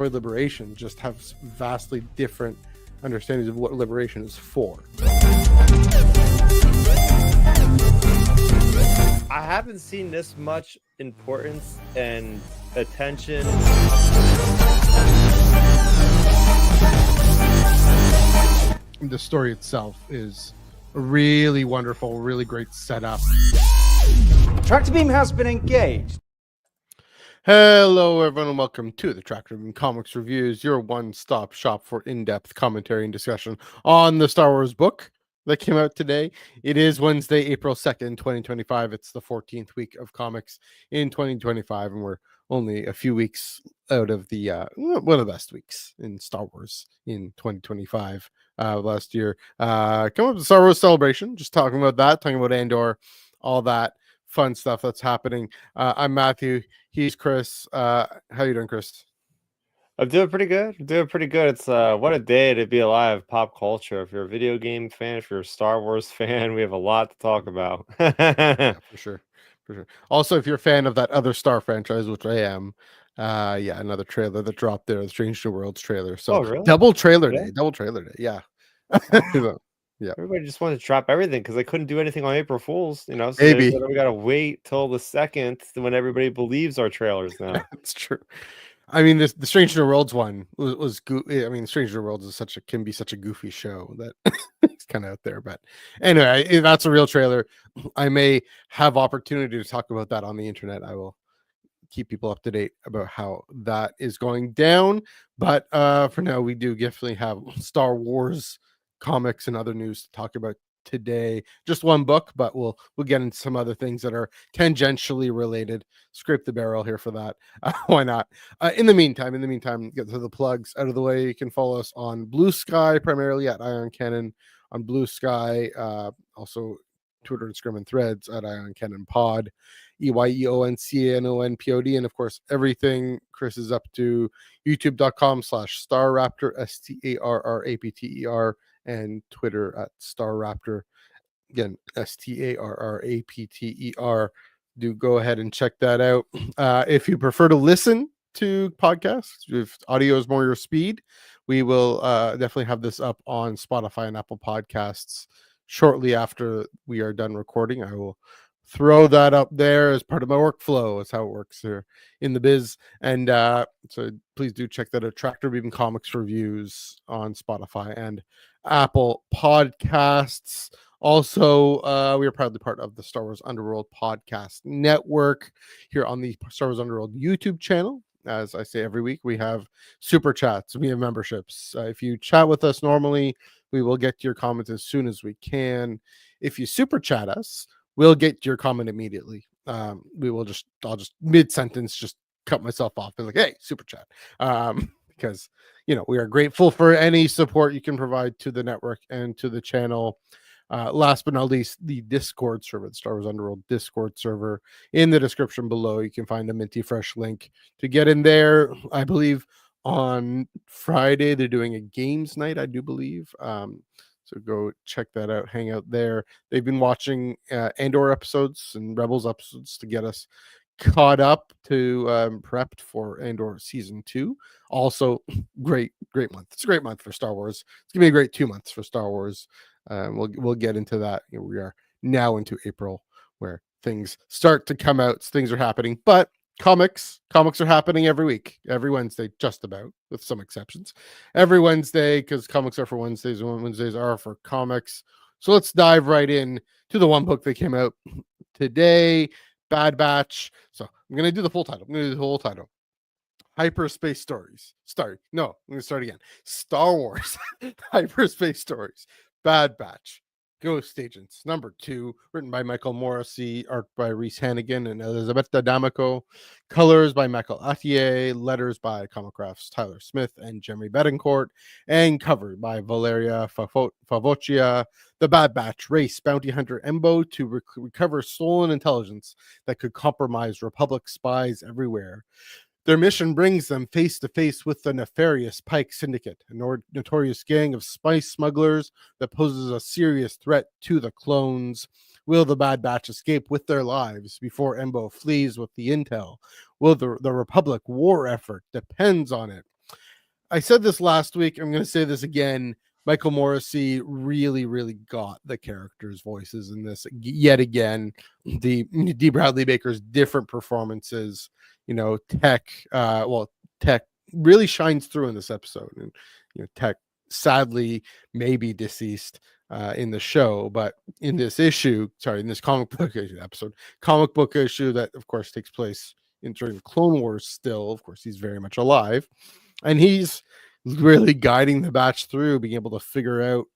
or liberation just have vastly different understandings of what liberation is for. I haven't seen this much importance and attention. The story itself is a really wonderful, really great setup. Tractor beam has been engaged. Hello, everyone, and welcome to the Tractor Beam Comics Reviews, your one-stop shop for in-depth commentary and discussion on the Star Wars book that came out today. It is Wednesday, April 2nd, 2025. It's the 14th week of comics in 2025, and we're only a few weeks out of the one of the best weeks in Star Wars in 2025. Last year, come up with Star Wars Celebration, just talking about that, talking about Andor, all that fun stuff that's happening. I'm Matthew. He's Chris. How you doing, Chris? I'm doing pretty good. It's what a day to be alive, pop culture. If you're a video game fan, if you're a Star Wars fan, we have a lot to talk about. Yeah, for sure. Also, if you're a fan of that other Star franchise, which I am, another trailer that dropped there, the Strange New Worlds trailer. So really? double trailer day. Yeah. Yeah. Everybody just wanted to drop everything because they couldn't do anything on April Fools, So Maybe. they said, we gotta wait till the 2nd when everybody believes our trailers now. It's true. I mean, the Strange New Worlds one was I mean, Strange New Worlds is can be such a goofy show that it's kind of out there. But anyway, that's a real trailer. I may have opportunity to talk about that on the internet. I will keep people up to date about how that is going down. But for now, we do definitely have Star Wars comics and other news to talk about today. Just one book, but we'll get into some other things that are tangentially related. Scrape the barrel here for that. Why not? In the meantime, get to the plugs out of the way. You can follow us on Blue Sky, primarily at Ion Cannon on Blue Sky. Also Twitter, Instagram, and Threads at Ion Cannon Pod, EYEONCANONPOD, and of course everything Chris is up to, youtube.com/StarRaptor, StarRapter, and Twitter at StarRaptor. Again, StarRapter. Do go ahead and check that out. If you prefer to listen to podcasts, if audio is more your speed, we will definitely have this up on Spotify and Apple Podcasts shortly after we are done recording. I will throw that up there as part of my workflow. That's how it works here in the biz. And so please do check that out. Tractor Beam Comics Reviews on Spotify and Apple Podcasts. Also, we are proudly part of the Star Wars Underworld podcast network here on the Star Wars Underworld YouTube channel. As I say every week, we have super chats, we have memberships. If you chat with us normally, we will get to your comments as soon as we can. If you super chat us, we'll get your comment immediately. I'll just mid-sentence just cut myself off and like, hey, super chat. Because we are grateful for any support you can provide to the network and to the channel. Last but not least, the Discord server, the Star Wars Underworld Discord server, in the description below. You can find a minty fresh link to get in there. I believe on Friday they're doing a games night, I do believe. So go check that out, hang out there. They've been watching Andor episodes and Rebels episodes to get us caught up to prepped for Andor season 2. Also, great month. It's a great month for Star Wars. It's gonna be a great 2 months for Star Wars. We'll get into that. We are now into April, where things start to come out. Things are happening, but comics are happening every week, every Wednesday, just about, with some exceptions. Every Wednesday, because comics are for Wednesdays and Wednesdays are for comics. So let's dive right in to the one book that came out today, Bad Batch. So I'm going to do the full title. Hyperspace Stories. I'm going to start again. Star Wars Hyperspace Stories. Bad Batch. Ghost Agents, number 2, written by Michael Morrissey, art by Reese Hannigan and Elisabetta D'Amico, colors by Michael Attier, letters by Comicraft's Tyler Smith and Jeremy Betancourt, and covered by Valeria Favoccia. The Bad Batch race bounty hunter Embo to recover stolen intelligence that could compromise Republic spies everywhere. Their mission brings them face to face with the nefarious Pykes Syndicate, a notorious gang of spice smugglers that poses a serious threat to the clones. Will the Bad Batch escape with their lives before Embo flees with the intel? Will the Republic war effort depends on it? I said this last week. I'm going to say this again. Michael Morrissey really, really got the characters' voices in this yet again. The D. Bradley Baker's different performances, Tech really shines through in this episode, and Tech sadly may be deceased in the show, but in this comic book issue that of course takes place during the Clone Wars. Still, of course, he's very much alive, and he's really guiding the batch through being able to figure out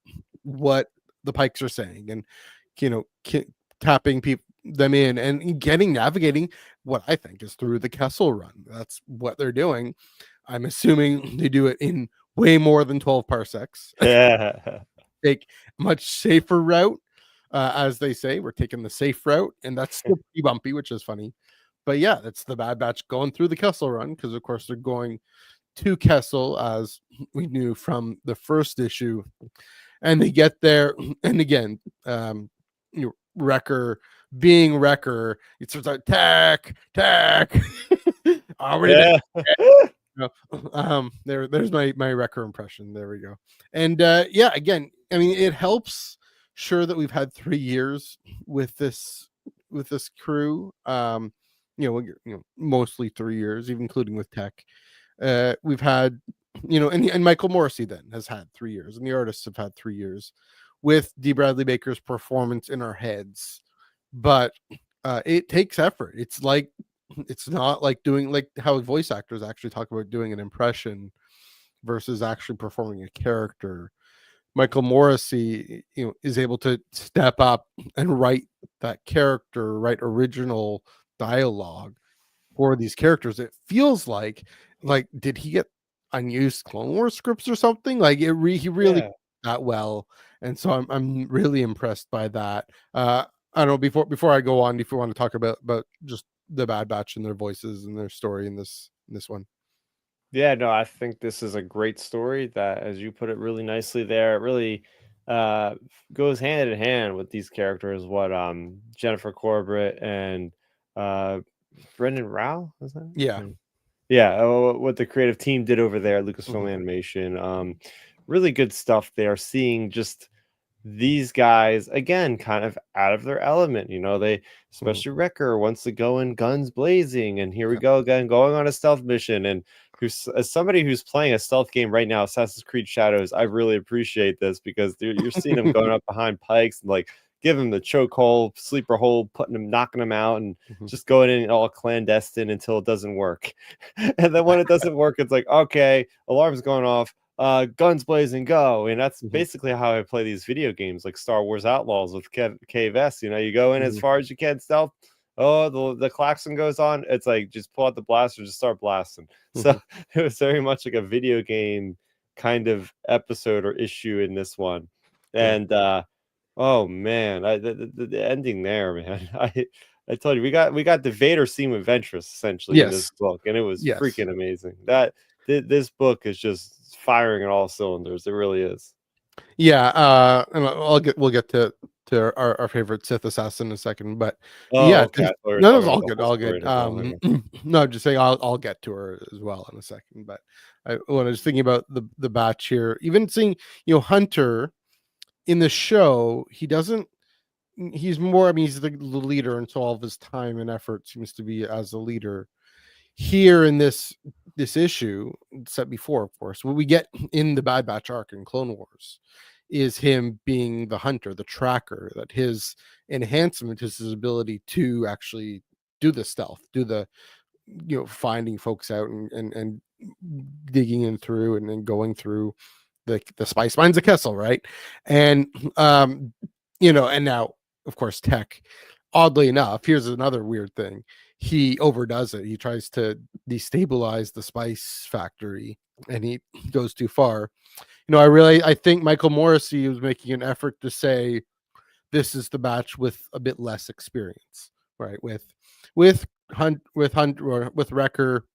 what the Pykes are saying, and tapping them in and navigating what I think is through the Kessel run. That's what they're doing. I'm assuming they do it in way more than 12 parsecs. Yeah. Take much safer route, as they say. We're taking the safe route, and that's still pretty bumpy, which is funny. But yeah, that's the Bad Batch going through the Kessel run, because of course they're going to Kessel, as we knew from the first issue, and they get there, and again, Wrecker being Wrecker, it starts out Tech already. There's my Wrecker impression. There we go. And again, I mean, it helps sure that we've had 3 years with this crew. Mostly 3 years, even including with Tech. We've had, and Michael Morrissey then has had 3 years, and the artists have had 3 years with D. Bradley Baker's performance in our heads. But it takes effort. It's not like doing like how voice actors actually talk about doing an impression versus actually performing a character. Michael Morrissey, is able to step up and write that character, write original dialogue for these characters. It feels like did he get unused Clone Wars scripts or something? Like he really did that well, and so I'm really impressed by that. I don't know, before I go on, if you want to talk about just the Bad Batch and their voices and their story in this one. Yeah, no, I think this is a great story that, as you put it really nicely there, it really goes hand in hand with these characters, what Jennifer Corbett and Brendan Rao, is that? Yeah, what the creative team did over there at Lucasfilm Animation. Really good stuff there, seeing just these guys again kind of out of their element. They, especially Wrecker, wants to go in guns blazing, and here we go again, going on a stealth mission. And as somebody who's playing a stealth game right now, Assassin's Creed Shadows, I really appreciate this, because you're seeing them going up behind Pykes and like give him the chokehold, sleeper hold, knocking him out, and just going in all clandestine until it doesn't work. And then when it doesn't work, it's like, okay, alarm's going off, guns blazing, go. And that's basically how I play these video games, like Star Wars Outlaws with Cave S. You go in as far as you can stealth. Oh, the klaxon goes on. It's like, just pull out the blaster, just start blasting. So it was very much like a video game kind of episode or issue in this one. And oh man, the ending there, man. I told you, we got the Vader scene with Ventress essentially in this book, and it was freaking amazing. This book is just firing on all cylinders. It really is. Yeah, and we'll get to our favorite Sith assassin in a second, but okay. No, it's all good. No, I'm just saying I'll get to her as well in a second. But when I was thinking about the batch here, even seeing Hunter in the show, he's more, I mean, he's the leader, and so all of his time and effort seems to be as a leader. Here in this issue, set before, of course, what we get in the Bad Batch arc in Clone Wars is him being the hunter, the tracker, that his enhancement is his ability to actually do the stealth, do the finding folks out and digging in through and then going through the spice mines of Kessel, right? And and now of course Tech, oddly enough, here's another weird thing, he overdoes it. He tries to destabilize the spice factory, and he goes too far. I think Michael Morrissey was making an effort to say this is the batch with a bit less experience, right? With Wrecker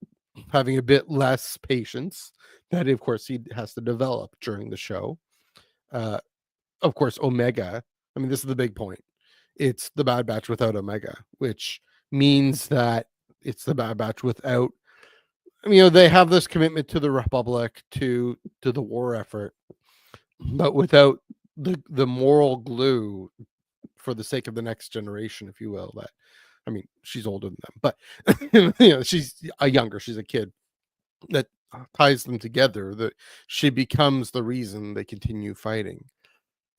having a bit less patience that, of course, he has to develop during the show. Of course, Omega. I mean, this is the big point. It's the Bad Batch without Omega, which means that it's the Bad Batch without they have this commitment to the Republic, to the war effort, but without the moral glue for the sake of the next generation, if you will. That, I mean, she's older than them, but she's she's a kid, that ties them together, that she becomes the reason they continue fighting,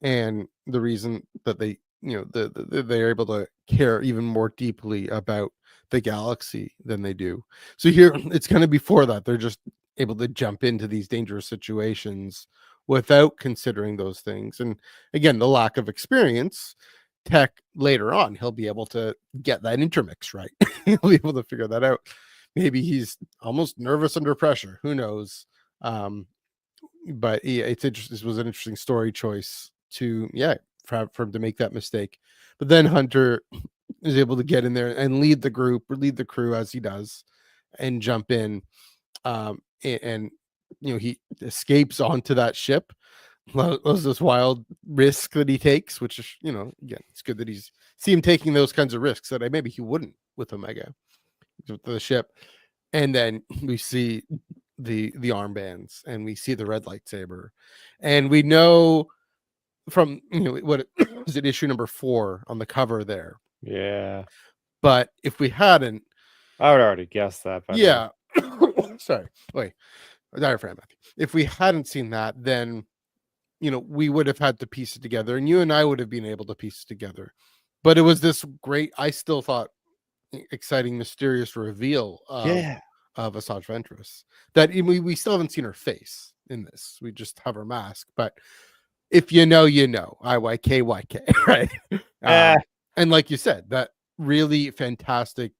and the reason that they, they're able to care even more deeply about the galaxy than they do. So here it's kind of before that they're just able to jump into these dangerous situations without considering those things. And again, the lack of experience, Tech later on, he'll be able to get that intermix right. He'll be able to figure that out. Maybe he's almost nervous under pressure, who knows. But yeah, it's interesting. This was an interesting story choice to, for him to make that mistake. But then Hunter is able to get in there and lead the group, or lead the crew as he does, and jump in. And he escapes onto that ship. Was this wild risk that he takes, which is, again, it's good that he's see him taking those kinds of risks that maybe he wouldn't with Omega, with the ship. And then we see the armbands, and we see the red lightsaber, and we know from what is it, issue number 4 on the cover there. Yeah, but if we hadn't, I would already guess that. Sorry, wait, diaphragm. If we hadn't seen that, then we would have had to piece it together, and you and I would have been able to piece it together. But it was this great, I still thought, exciting, mysterious reveal of Asajj Ventress, that we still haven't seen her face in this. We just have her mask. But if you know, IYK, right? And like you said, that really fantastic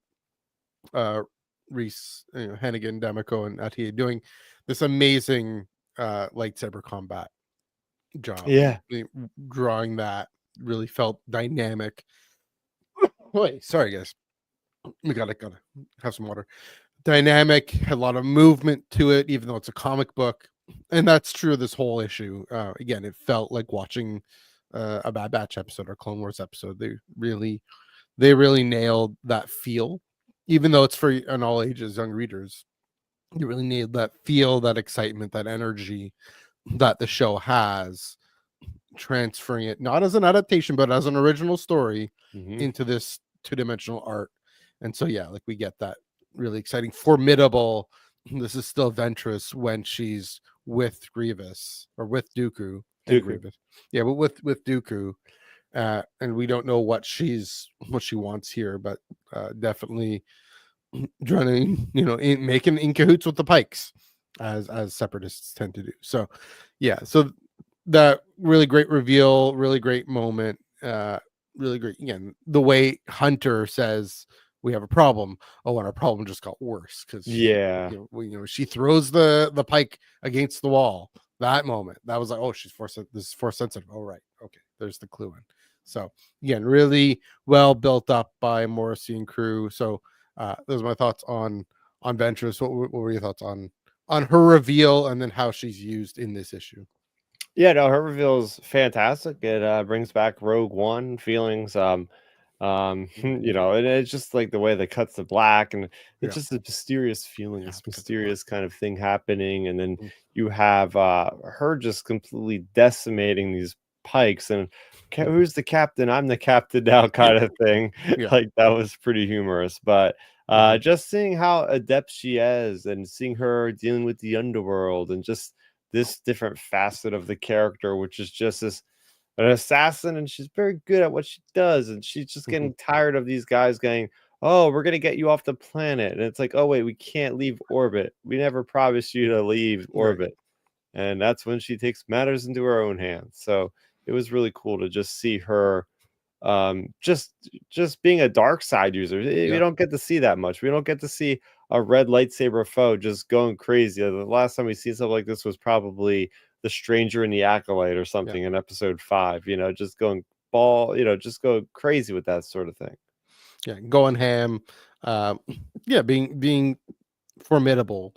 Reese, Hennigan, Demico, and Attier doing this amazing lightsaber combat job. Drawing that really felt dynamic. Wait, sorry guys, we gotta have some water. Dynamic, had a lot of movement to it, even though it's a comic book, and that's true of this whole issue. Again, it felt like watching a Bad Batch episode or Clone Wars episode. They really nailed that feel, even though it's for an all ages young readers. You really nailed that feel, that excitement, that energy that the show has, transferring it not as an adaptation but as an original story into this two-dimensional art. And so like we get that really exciting, formidable, this is still Ventress when she's with Grievous, or with Dooku. Grievous, but with Dooku, and we don't know what she wants here, but definitely trying to making in cahoots with the Pykes, as separatists tend to do. So so that really great reveal, really great moment, really great, again, the way Hunter says we have a problem. And our problem just got worse, because she throws the pike against the wall. That moment, that was like, oh, she's this is force sensitive. Oh, right, okay, there's the clue in. So again, really well built up by Morrissey and crew. So those are my thoughts on Ventress. What were your thoughts on her reveal, and then how she's used in this issue? Yeah, no, her reveal is fantastic. It brings back Rogue One feelings. And it's just like the way that cuts to black, and it's just a mysterious feeling, this mysterious kind of thing happening. And then you have her just completely decimating these Pykes, and who's the captain? I'm the captain now, kind of thing. Like, that was pretty humorous. But just seeing how adept she is, and seeing her dealing with the underworld, and just this different facet of the character, which is just an assassin, and she's very good at what she does, and she's just getting tired of these guys going, oh, we're gonna get you off the planet, and it's like, oh wait, we can't leave orbit, we never promised you to leave orbit. And that's when she takes matters into her own hands. So it was really cool to just see her just being a dark side user. We don't get to see that much. We don't get to see a red lightsaber foe just going crazy. The last time we see something like this was probably the Stranger and the Acolyte or something in episode 5, just going just go crazy with that sort of thing. Going ham. Being formidable.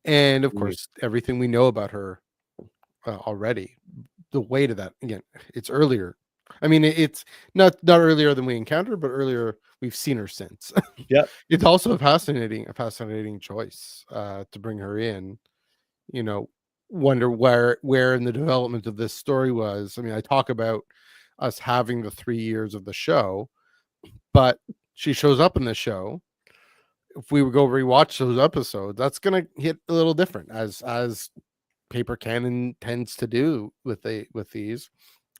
And of course, everything we know about her already, the weight of that, again, it's earlier, I mean, it's not earlier than we encountered, but earlier we've seen her since. Yep. It's also a fascinating choice to bring her in. You know, wonder where in the development of this story was. I mean, I talk about us having the 3 years of the show, but she shows up in the show. If we would go rewatch those episodes, that's gonna hit a little different, as paper canon tends to do with these.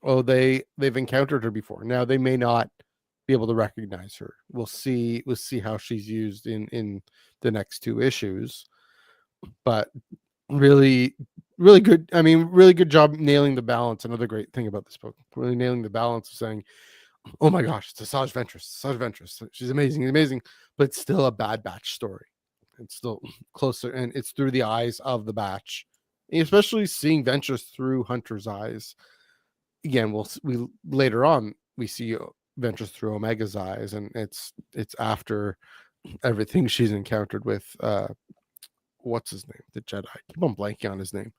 Oh, they've encountered her before. Now they may not be able to recognize her. We'll see how she's used in the next 2 issues. But really good. I mean, really good job nailing the balance. Another great thing about this book, really nailing the balance of saying, oh my gosh, it's Asajj Ventress. She's amazing, but it's still a Bad Batch story. It's still closer, and it's through the eyes of the Batch, and especially seeing Ventress through Hunter's eyes. Again, we later on we see Ventress through Omega's eyes, and it's after everything she's encountered with what's his name, the Jedi. I keep on blanking on his name.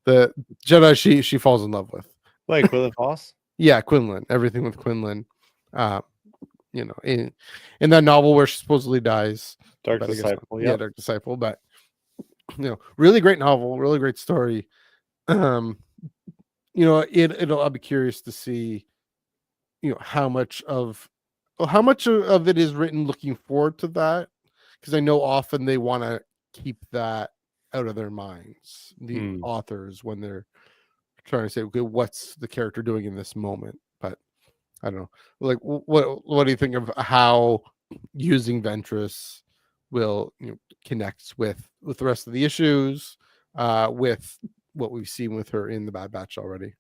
The Jedi she falls in love with. Like Quinlan Foss? Yeah, Quinlan. Everything with Quinlan. You know, in that novel where she supposedly dies. Dark Disciple. Yeah, Dark Disciple. But you know, really great novel, really great story. You know, I'll be curious to see, you know, how much of it is written looking forward to that, because I know often they want to keep that out of their minds, the authors, when they're trying to say, okay, what's the character doing in this moment? But I don't know, like, what do you think of how using Ventress will, you know, connect with the rest of the issues, with what we've seen with her in the Bad Batch already?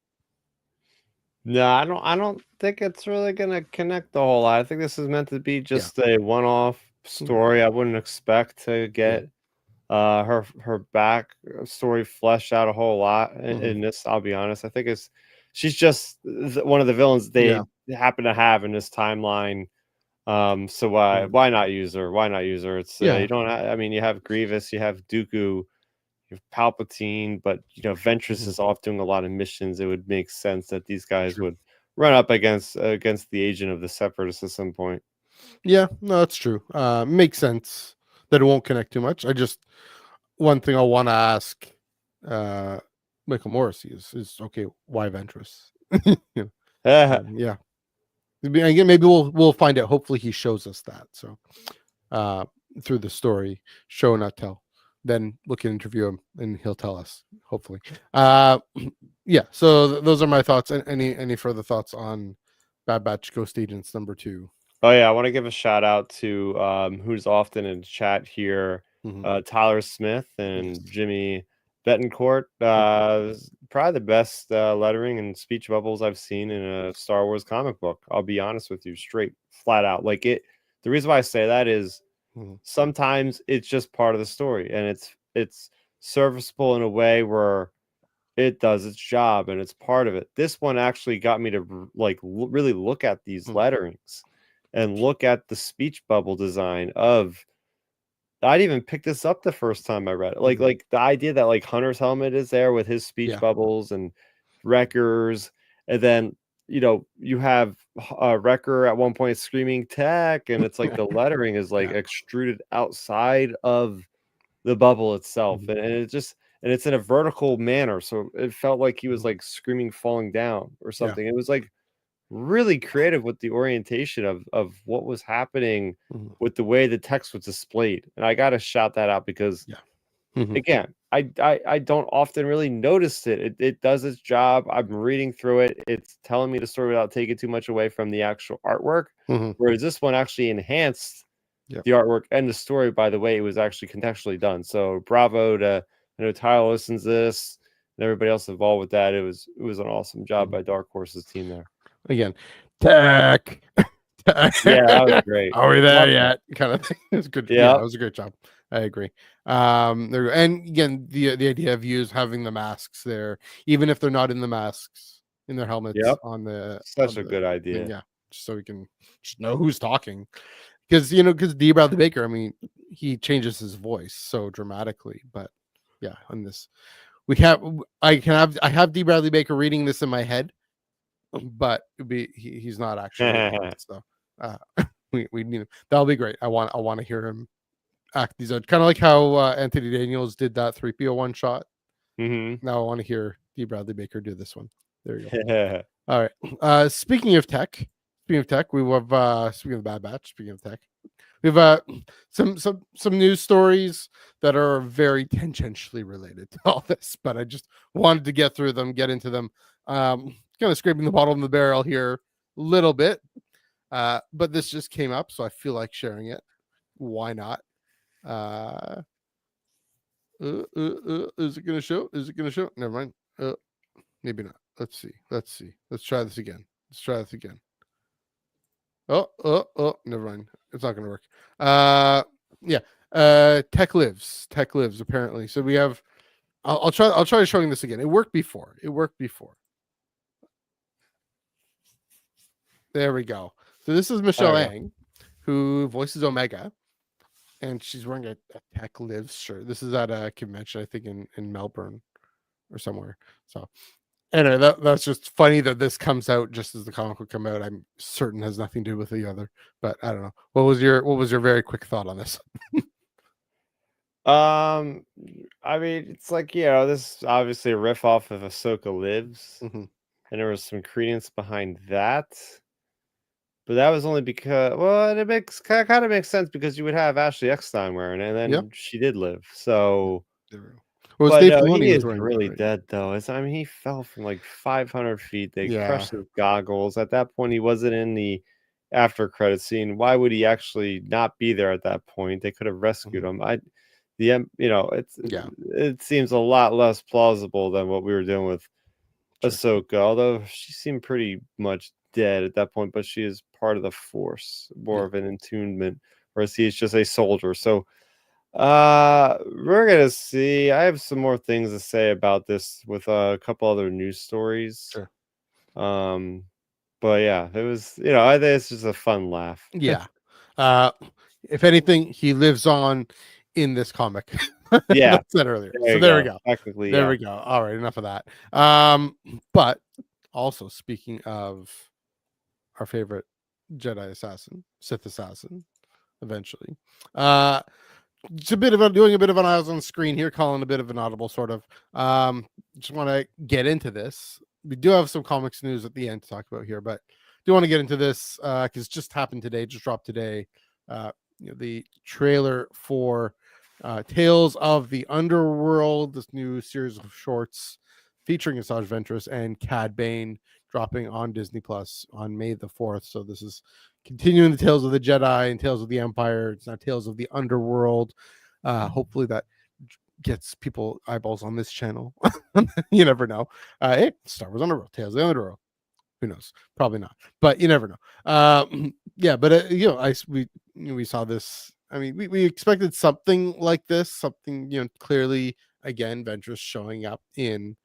No, I don't think it's really gonna connect the whole lot. I think this is meant to be just a one-off story. I wouldn't expect to get her back story fleshed out a whole lot in this. I'll be honest. I think she's just one of the villains they happen to have in this timeline. So why not use her? Why not use her? It's you don't. I mean, you have Grievous, you have Dooku, you have Palpatine, but you know Ventress is off doing a lot of missions. It would make sense that these guys would run up against the agent of the Separatists at some point. Yeah, no, that's true. Makes sense that it won't connect too much. One thing I want to ask Michael Morrissey is okay, why Ventress? You know, yeah. Again, maybe we'll find out. Hopefully he shows us that. So through the story, show not tell. Then we can interview him and he'll tell us, hopefully. Yeah, so those are my thoughts. Any further thoughts on Bad Batch Ghost Agents number 2? Oh yeah, I want to give a shout out to who's often in chat here, Tyler Smith and Jimmy Betancourt. Probably the best lettering and speech bubbles I've seen in a Star Wars comic book. I'll be honest with you, straight flat out. Like it. The reason why I say that is sometimes it's just part of the story, and it's serviceable in a way where it does its job and it's part of it. This one actually got me to really look at these letterings and look at the speech bubble design of. I'd even pick this up the first time I read it. Like the idea that like Hunter's helmet is there with his speech bubbles and Wrecker's, and then you know you have Wrecker at one point screaming tech, and it's like the lettering is like extruded outside of the bubble itself, and it's in a vertical manner, so it felt like he was like screaming falling down or something. It was like really creative with the orientation of what was happening with the way the text was displayed. And I got to shout that out because again, I don't often really notice it. It does its job. I'm reading through it. It's telling me the story without taking too much away from the actual artwork. Whereas this one actually enhanced the artwork and the story by the way it was actually contextually done. So bravo to, I know Tyler listens to this and everybody else involved with that. It was an awesome job by Dark Horse's team there. Again, tech. Yeah, that was great. Are we there yet? Kind of thing. It was good. Yeah, it was a great job. I agree. And again, the idea of having the masks there, even if they're not in the masks, in their helmets on the such a good idea. Yeah, just so we can just know who's talking. Because D. Bradley Baker, I mean, he changes his voice so dramatically. But yeah, on this, I have D. Bradley Baker reading this in my head. but he's not actually in it, so we need him. That'll be great. I want to hear him act these out, kind of like how Anthony Daniels did that 3PO one shot. Mm-hmm. Now I want to hear D. Bradley Baker do this one. There you go. All right. Speaking of tech, we have speaking of the Bad Batch. Speaking of tech, we have some news stories that are very tangentially related to all this, but I just wanted to get through them, get into them. Kind of scraping the bottom of the barrel here a little bit, but this just came up, so I feel like sharing it. Why not? Is it gonna show? Is it gonna show? Never mind. Maybe not. Let's see. Let's try this again. Oh, never mind. It's not gonna work. Yeah. Tech lives apparently. So we have I'll try showing this again. It worked before. There we go. So this is Michelle Ang, who voices Omega, and she's wearing a Tech Lives shirt. This is at a convention, I think in Melbourne or somewhere. So anyway, that's just funny that this comes out just as the comic would come out. I'm certain has nothing to do with the other, but I don't know. What was your very quick thought on this? I mean, it's like, this is obviously a riff off of Ahsoka Lives, Mm-hmm. and there was some credence behind that. But that was only because, well, it makes kind of makes sense because you would have Ashley Eckstein wearing it, and then she did live. So, Was but Dave no, Filoni he was is wearing really right? dead though. I mean, he fell from like 500 feet. They Yeah. crushed his goggles. At that point, he wasn't in the after credit scene. Why would he actually not be there at that point? They could have rescued him. It seems a lot less plausible than what we were doing with Ahsoka, although she seemed pretty much dead at that point, but she is part of the Force, more of an attunement, whereas he is just a soldier. So we're gonna see. I have some more things to say about this with a couple other news stories. Sure. But yeah, it was, I think it's just a fun laugh. Yeah. If anything, he lives on in this comic. Yeah. I said earlier. There we go. Technically, there we go. All right, enough of that. But also speaking of our favorite Jedi assassin, Sith assassin, eventually. It's doing a bit of an eyes on screen here, calling a bit of an audible sort of. Just want to get into this. We do have some comics news at the end to talk about here, but do want to get into this because it just happened today, just dropped today. The trailer for Tales of the Underworld, this new series of shorts featuring Asajj Ventress and Cad Bane, dropping on Disney Plus on May the 4th. So this is continuing the Tales of the Jedi and Tales of the Empire. It's now Tales of the Underworld. Hopefully that gets people eyeballs on this channel. You never know. Hey, Star Wars Underworld, Tales of the Underworld. Who knows? Probably not, but you never know. Yeah, but we saw this. I mean, we expected something like this. Something, clearly again, Ventress showing up in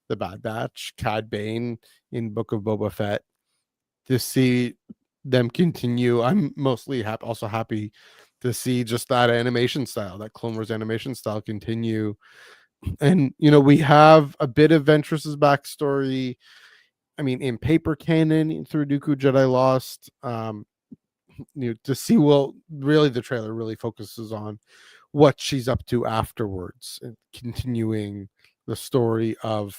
the Bad Batch, Cad Bane in Book of Boba Fett. To see them continue, I'm mostly happy to see just that animation style, that Clone Wars animation style continue. And we have a bit of Ventress's backstory. I mean, in paper canon through Dooku Jedi Lost, to see, really the trailer really focuses on what she's up to afterwards and continuing the story of,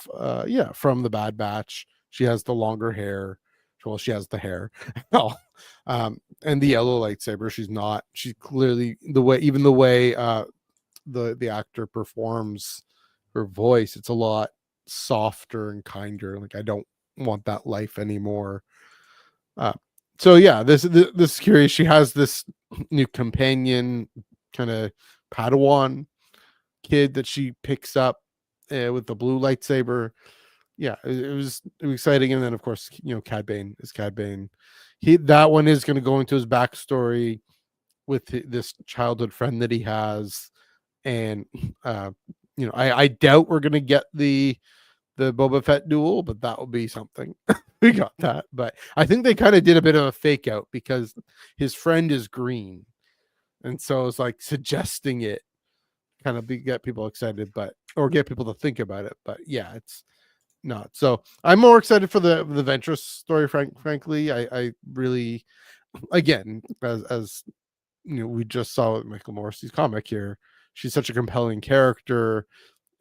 from the Bad Batch. She has the longer hair. Well, she has the hair. And the yellow lightsaber. She's clearly the way the actor performs her voice. It's a lot softer and kinder. Like, I don't want that life anymore. So yeah, this is curious. She has this new companion, kind of Padawan kid that she picks up with the blue lightsaber. Yeah, it was exciting. And then of course, Cad Bane is Cad Bane. That one is going to go into his backstory with this childhood friend that he has, and I doubt we're going to get the Boba Fett duel, but that will be something. We got that, but I think they kind of did a bit of a fake out because his friend is green, and so it's like suggesting it, kind of get people excited, or get people to think about it. But yeah, it's not. So I'm more excited for the Ventress story. Frankly, I really, again, as you know, we just saw with Michael Morris's comic here. She's such a compelling character.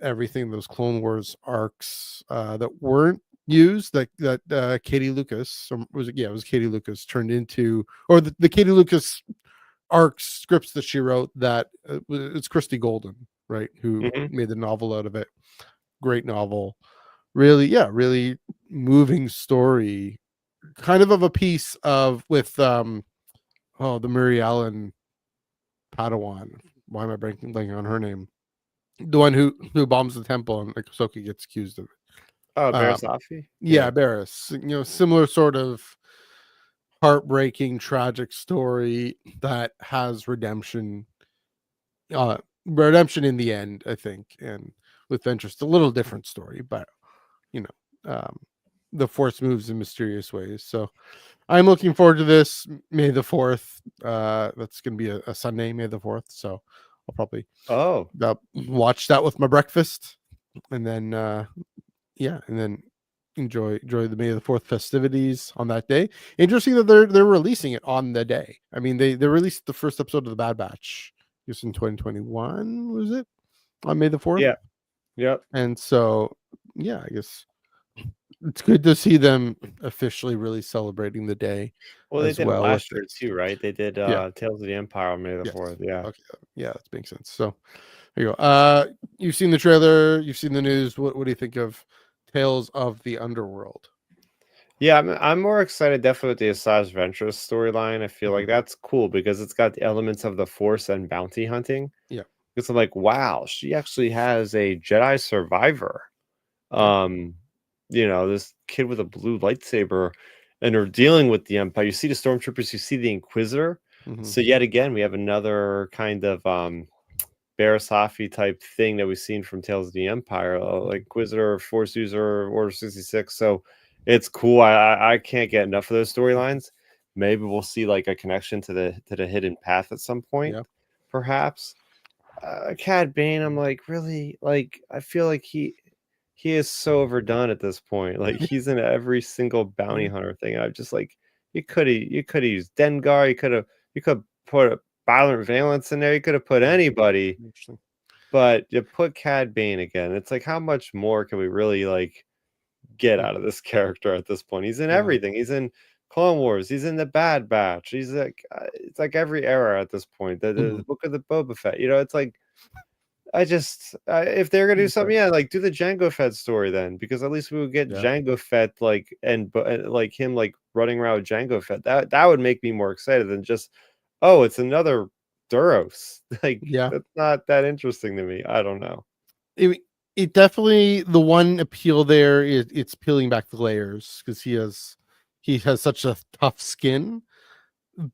Everything, those Clone Wars arcs that weren't used, that Katie Lucas, or was it? Yeah, it was Katie Lucas turned into, or the Katie Lucas arc scripts that she wrote. That it's Christy Golden, right? Who made the novel out of it. Great novel. Really, yeah, really moving story. Kind of a piece of with the Mary Allen Padawan. Why am I blanking on her name? The one who bombs the temple and like Ahsoka gets accused of it. Oh, Barasafi? Yeah, Barris. You know, similar sort of heartbreaking, tragic story that has redemption. Redemption in the end, I think, and with Ventress, a little different story, but you know, the Force moves in mysterious ways. So I'm looking forward to this. May the 4th. That's going to be a Sunday, May the 4th. So I'll probably watch that with my breakfast, and then and then enjoy the May the 4th festivities on that day. Interesting that they're releasing it on the day. I mean, they released the first episode of the Bad Batch just in 2021, was it? On May the 4th? Yeah. Yep. And so I guess it's good to see them officially really celebrating the day. Well, they did it last year too, right? They did Tales of the Empire on May the 4th. Yeah. Okay. Yeah, that makes sense. So there you go. You've seen the trailer, you've seen the news. What do you think of Tales of the Underworld? Yeah, I'm more excited definitely with the Asajj Ventress storyline. I feel like that's cool because it's got the elements of the Force and bounty hunting. Yeah. Because I'm like, wow, she actually has a Jedi survivor. You know, this kid with a blue lightsaber, and they're dealing with the Empire. You see the stormtroopers, you see the Inquisitor. So yet again, we have another kind of Barasafi type thing that we've seen from Tales of the Empire, like Inquisitor, Force User, Order 66. So it's cool. I can't get enough of those storylines. Maybe we'll see like a connection to the hidden path at some point, perhaps. Cad Bane, I'm like, really, like, I feel like he is so overdone at this point. Like he's in every single bounty hunter thing. I'm just like, you could have used Dengar. You could put a Violent Valence in there. You could have put anybody, but you put Cad Bane again. It's like, how much more can we really like get out of this character at this point? He's in everything. He's in Clone Wars. He's in the Bad Batch. He's like, it's like every era at this point. The Book of the Boba Fett. You know, it's like, if they're gonna do something, like do the Jango Fett story then, because at least we would get Jango Fett like like him like running around with Jango Fett. That would make me more excited than just, oh, it's another Duros. Like that's not that interesting to me. I don't know. It definitely, the one appeal there is it's peeling back the layers because he has such a tough skin,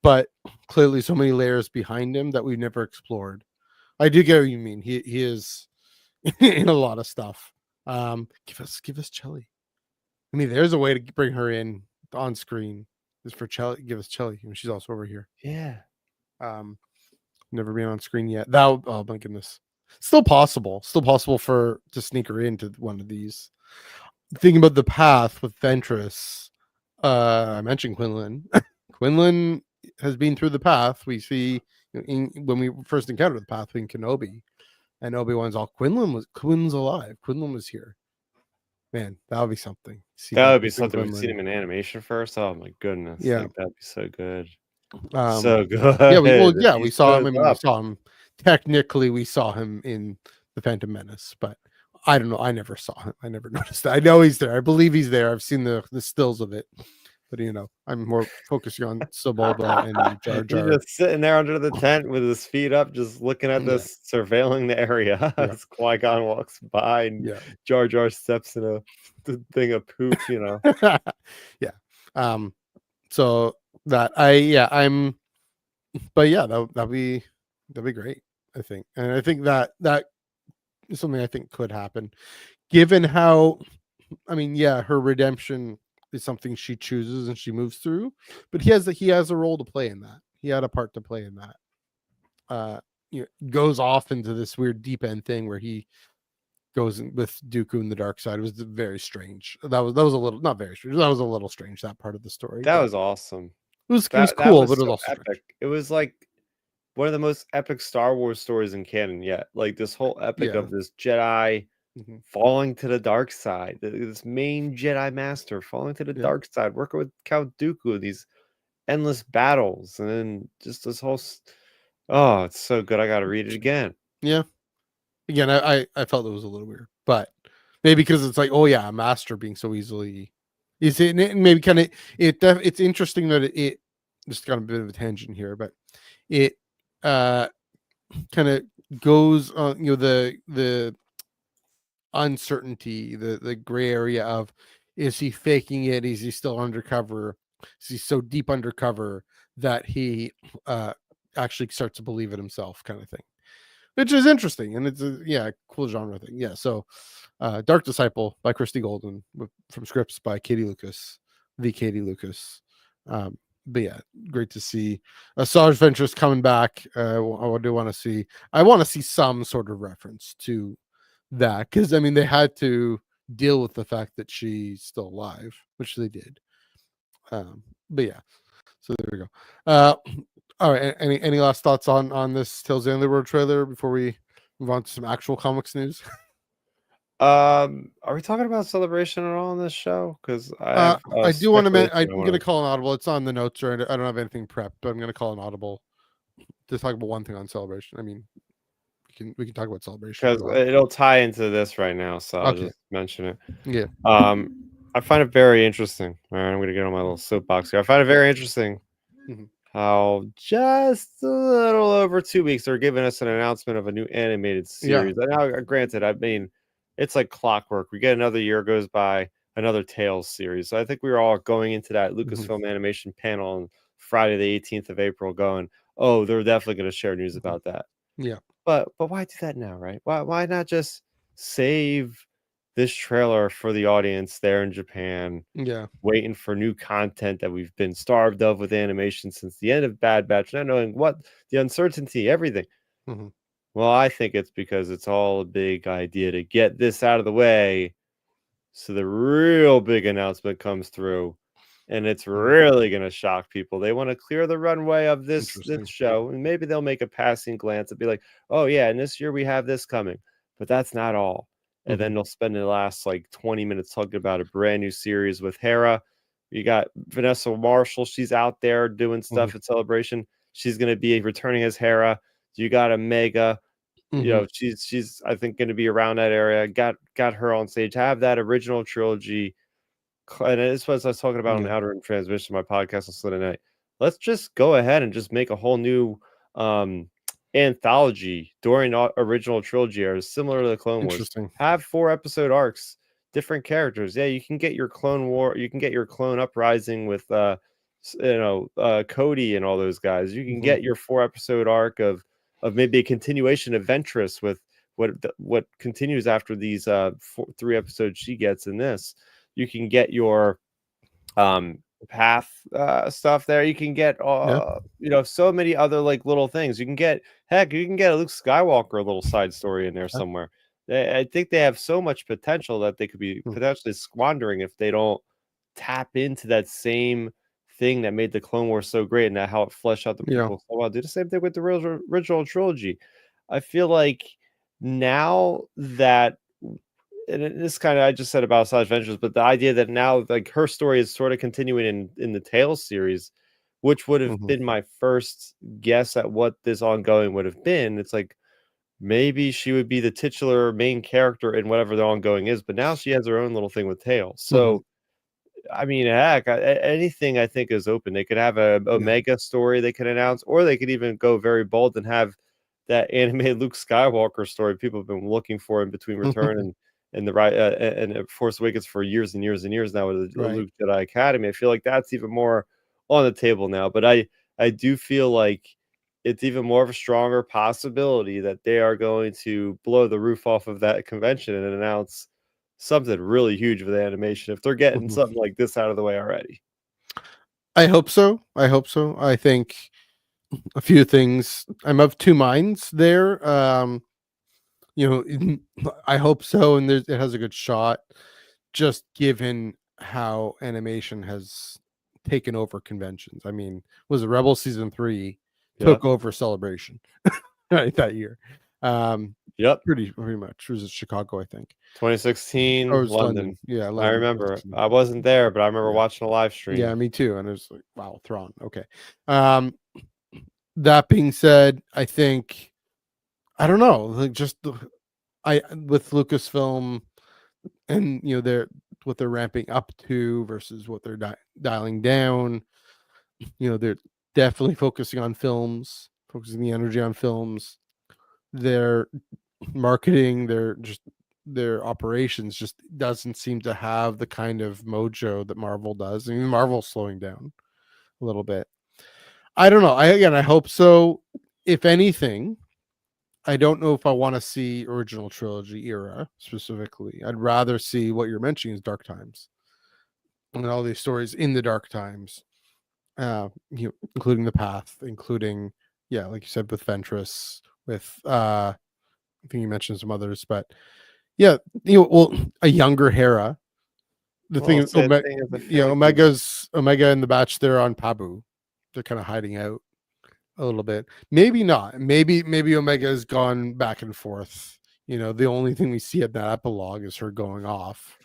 but clearly so many layers behind him that we've never explored. I do get what you mean. He is in a lot of stuff. Give us Chelly. I mean, there's a way to bring her in on screen. Is for Chelly. Give us Chelly. She's also over here. Yeah. Never been on screen yet. That, oh my goodness. Still possible to sneak her into one of these. Thinking about the path with Ventress, I mentioned Quinlan. Quinlan has been through the path. We see when we first encountered the path in Kenobi, and Obi-Wan's all, Quinlan's alive. Quinlan was here. Man, that would be something. That would be something. We've seen him in animation first. Oh my goodness. Yeah, like, that'd be so good. So good. We saw him. We saw him. Technically, we saw him in the Phantom Menace, but I don't know. I never saw him. I never noticed that. I know he's there. I believe he's there. I've seen the stills of it, but I'm more focusing on Sebulba and Jar Jar. He's just sitting there under the tent with his feet up, just looking at this, surveilling the area. As Qui-Gon walks by, and Jar Jar steps in a thing of poop. So that that'd be great. I think, and I think that is something I think could happen, given how, her redemption is something she chooses and she moves through, but he has a role to play in that. He had a part to play in that. Goes off into this weird deep end thing where he goes in with Dooku and the dark side. It was very strange. That was a little, not very strange. That was a little strange, that part of the story. That but was awesome. it was That cool, was but it was so also epic. strange. It was like one of the most epic Star Wars stories in canon yet. Like this whole epic Yeah. of this Jedi Mhm. falling to the dark side. This main Jedi master falling to the Yeah. dark side, working with Count Dooku, these endless battles, and then just this whole. Oh, it's so good. I got to read it again. Yeah. Again, I felt it was a little weird, but maybe because it's like, oh yeah, a master being so easily. Is it maybe kind of it's interesting that it just got a bit of a tangent here, but it kind of goes on, the uncertainty, the gray area of, is he faking it? Is he still undercover? Is he so deep undercover that he actually starts to believe it himself, kind of thing, which is interesting, and it's a cool genre thing. Yeah, so Dark Disciple by Christy Golden from scripts by Katie Lucas, the Katie Lucas. But yeah, great to see Asajj Ventress coming back. I do want to see. I want to see some sort of reference to that, because I mean they had to deal with the fact that she's still alive, which they did. But yeah, so there we go. All right, any last thoughts on this Tales of the Underworld trailer before we move on to some actual comics news? Are we talking about Celebration at all on this show? Because I do want to. I'm wanna- going to call an audible. It's on the notes, or I don't have anything prepped, but I'm going to call an audible to talk about one thing on Celebration. I mean, we can talk about Celebration as because well. it'll tie into this right now, so I'll Okay. just mention it. Yeah. I find it very interesting. All right, I'm going to get on my little soapbox here. I find it very interesting Mhm. how just a little over 2 weeks they're giving us an announcement of a new animated series. And now, granted, I mean, it's like clockwork. We get another year goes by, another Tales series. So I think we were all going into that Lucasfilm animation panel on Friday, the 18th of April, going, "Oh, they're definitely going to share news about that." Yeah. But why do that now, right? Why not just save this trailer for the audience there in Japan, Yeah. waiting for new content that we've been starved of with animation since the end of Bad Batch, not knowing what the uncertainty, everything. Mhm. Well, I think it's because it's all a big idea to get this out of the way, so the real big announcement comes through, and it's really going to shock people. They want to clear the runway of this Interesting. show, and maybe they'll make a passing glance and be like, "Oh yeah, and this year we have this coming," but that's not all. And then they'll spend the last like 20 minutes talking about a brand new series with Hera. You got Vanessa Marshall; she's out there doing stuff at Celebration. She's going to be returning as Hera. You got Omega. You know, she's I think going to be around that area. Got her on stage. Have that original trilogy, and this was I was talking about on Yeah. Outer Rim Transmission, my podcast on Sunday night. Let's just go ahead and just make a whole new anthology during original trilogy era, similar to the Clone Wars. Interesting. Have 4-episode arcs, different characters. Yeah, you can get your Clone War, you can get your Clone Uprising with Cody and all those guys. You can get your 4-episode arc of maybe a continuation of Ventress with what continues after these 3 episodes she gets in this. You can get your path stuff there. You can get so many other like little things. You can get a Luke Skywalker little side story in there somewhere. I think they have so much potential that they could be potentially squandering if they don't tap into that same thing that made the Clone Wars so great, and how it fleshed out the prequels so well. Do the same thing with the original trilogy. I feel like now that, and this kind of I just said about Asajj Ventress, but the idea that now like her story is sort of continuing in the Tales series, which would have been my first guess at what this ongoing would have been. It's like maybe she would be the titular main character in whatever the ongoing is, but now she has her own little thing with Tales. So I mean, heck, anything I think is open. They could have a Omega story they could announce, or they could even go very bold and have that animated Luke Skywalker story people have been looking for in between Return and the right and Force Awakens for years and years and years now with the Luke Jedi Academy. I feel like that's even more on the table now. But I do feel like it's even more of a stronger possibility that they are going to blow the roof off of that convention and announce something really huge with animation if they're getting something like this out of the way already. I hope so. I think a few things. I'm of two minds there. I hope so, and it has a good shot, just given how animation has taken over conventions. I mean, was it Rebel season 3 took over Celebration right that year? Yep. Pretty much. It was it Chicago, I think. 2016 Or it was London. Yeah, I London. remember. I wasn't there, but I remember watching a live stream. Yeah, me too. And it was like, wow, Thrawn. Okay. That being said, I think I don't know, like just with Lucasfilm and what they're ramping up to versus what they're dialing down. They're definitely focusing on films, focusing the energy on films. Their marketing, their operations just doesn't seem to have the kind of mojo that Marvel does. I mean, Marvel's slowing down a little bit. I don't know. I hope so. If anything, I don't know if I want to see original trilogy era specifically. I'd rather see what you're mentioning is Dark Times and all these stories in the Dark Times, including the Path, including like you said, with Ventress, with I think you mentioned some others, but a younger Hera. The thing is, Omega and the Batch, they're on Pabu. They're kind of hiding out a little bit. Maybe not. Maybe Omega has gone back and forth. The only thing we see at that epilogue is her going off.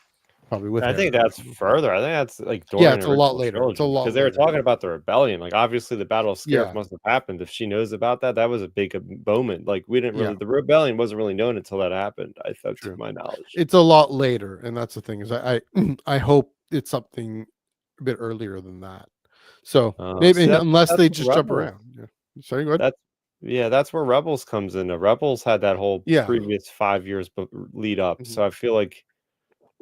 Probably with. I think that's further. I think that's like during it's a lot later. It's a lot because they were talking about the rebellion. Like obviously the Battle of Scarif must have happened. If she knows about that, that was a big moment. Like we didn't really the rebellion wasn't really known until that happened. I thought, to my knowledge, it's a lot later, and that's the thing is I hope it's something a bit earlier than that. So maybe unless they just jump around. Yeah. Sorry, what? That's where Rebels comes in. The Rebels had that whole previous 5 years lead up. Mm-hmm. So I feel like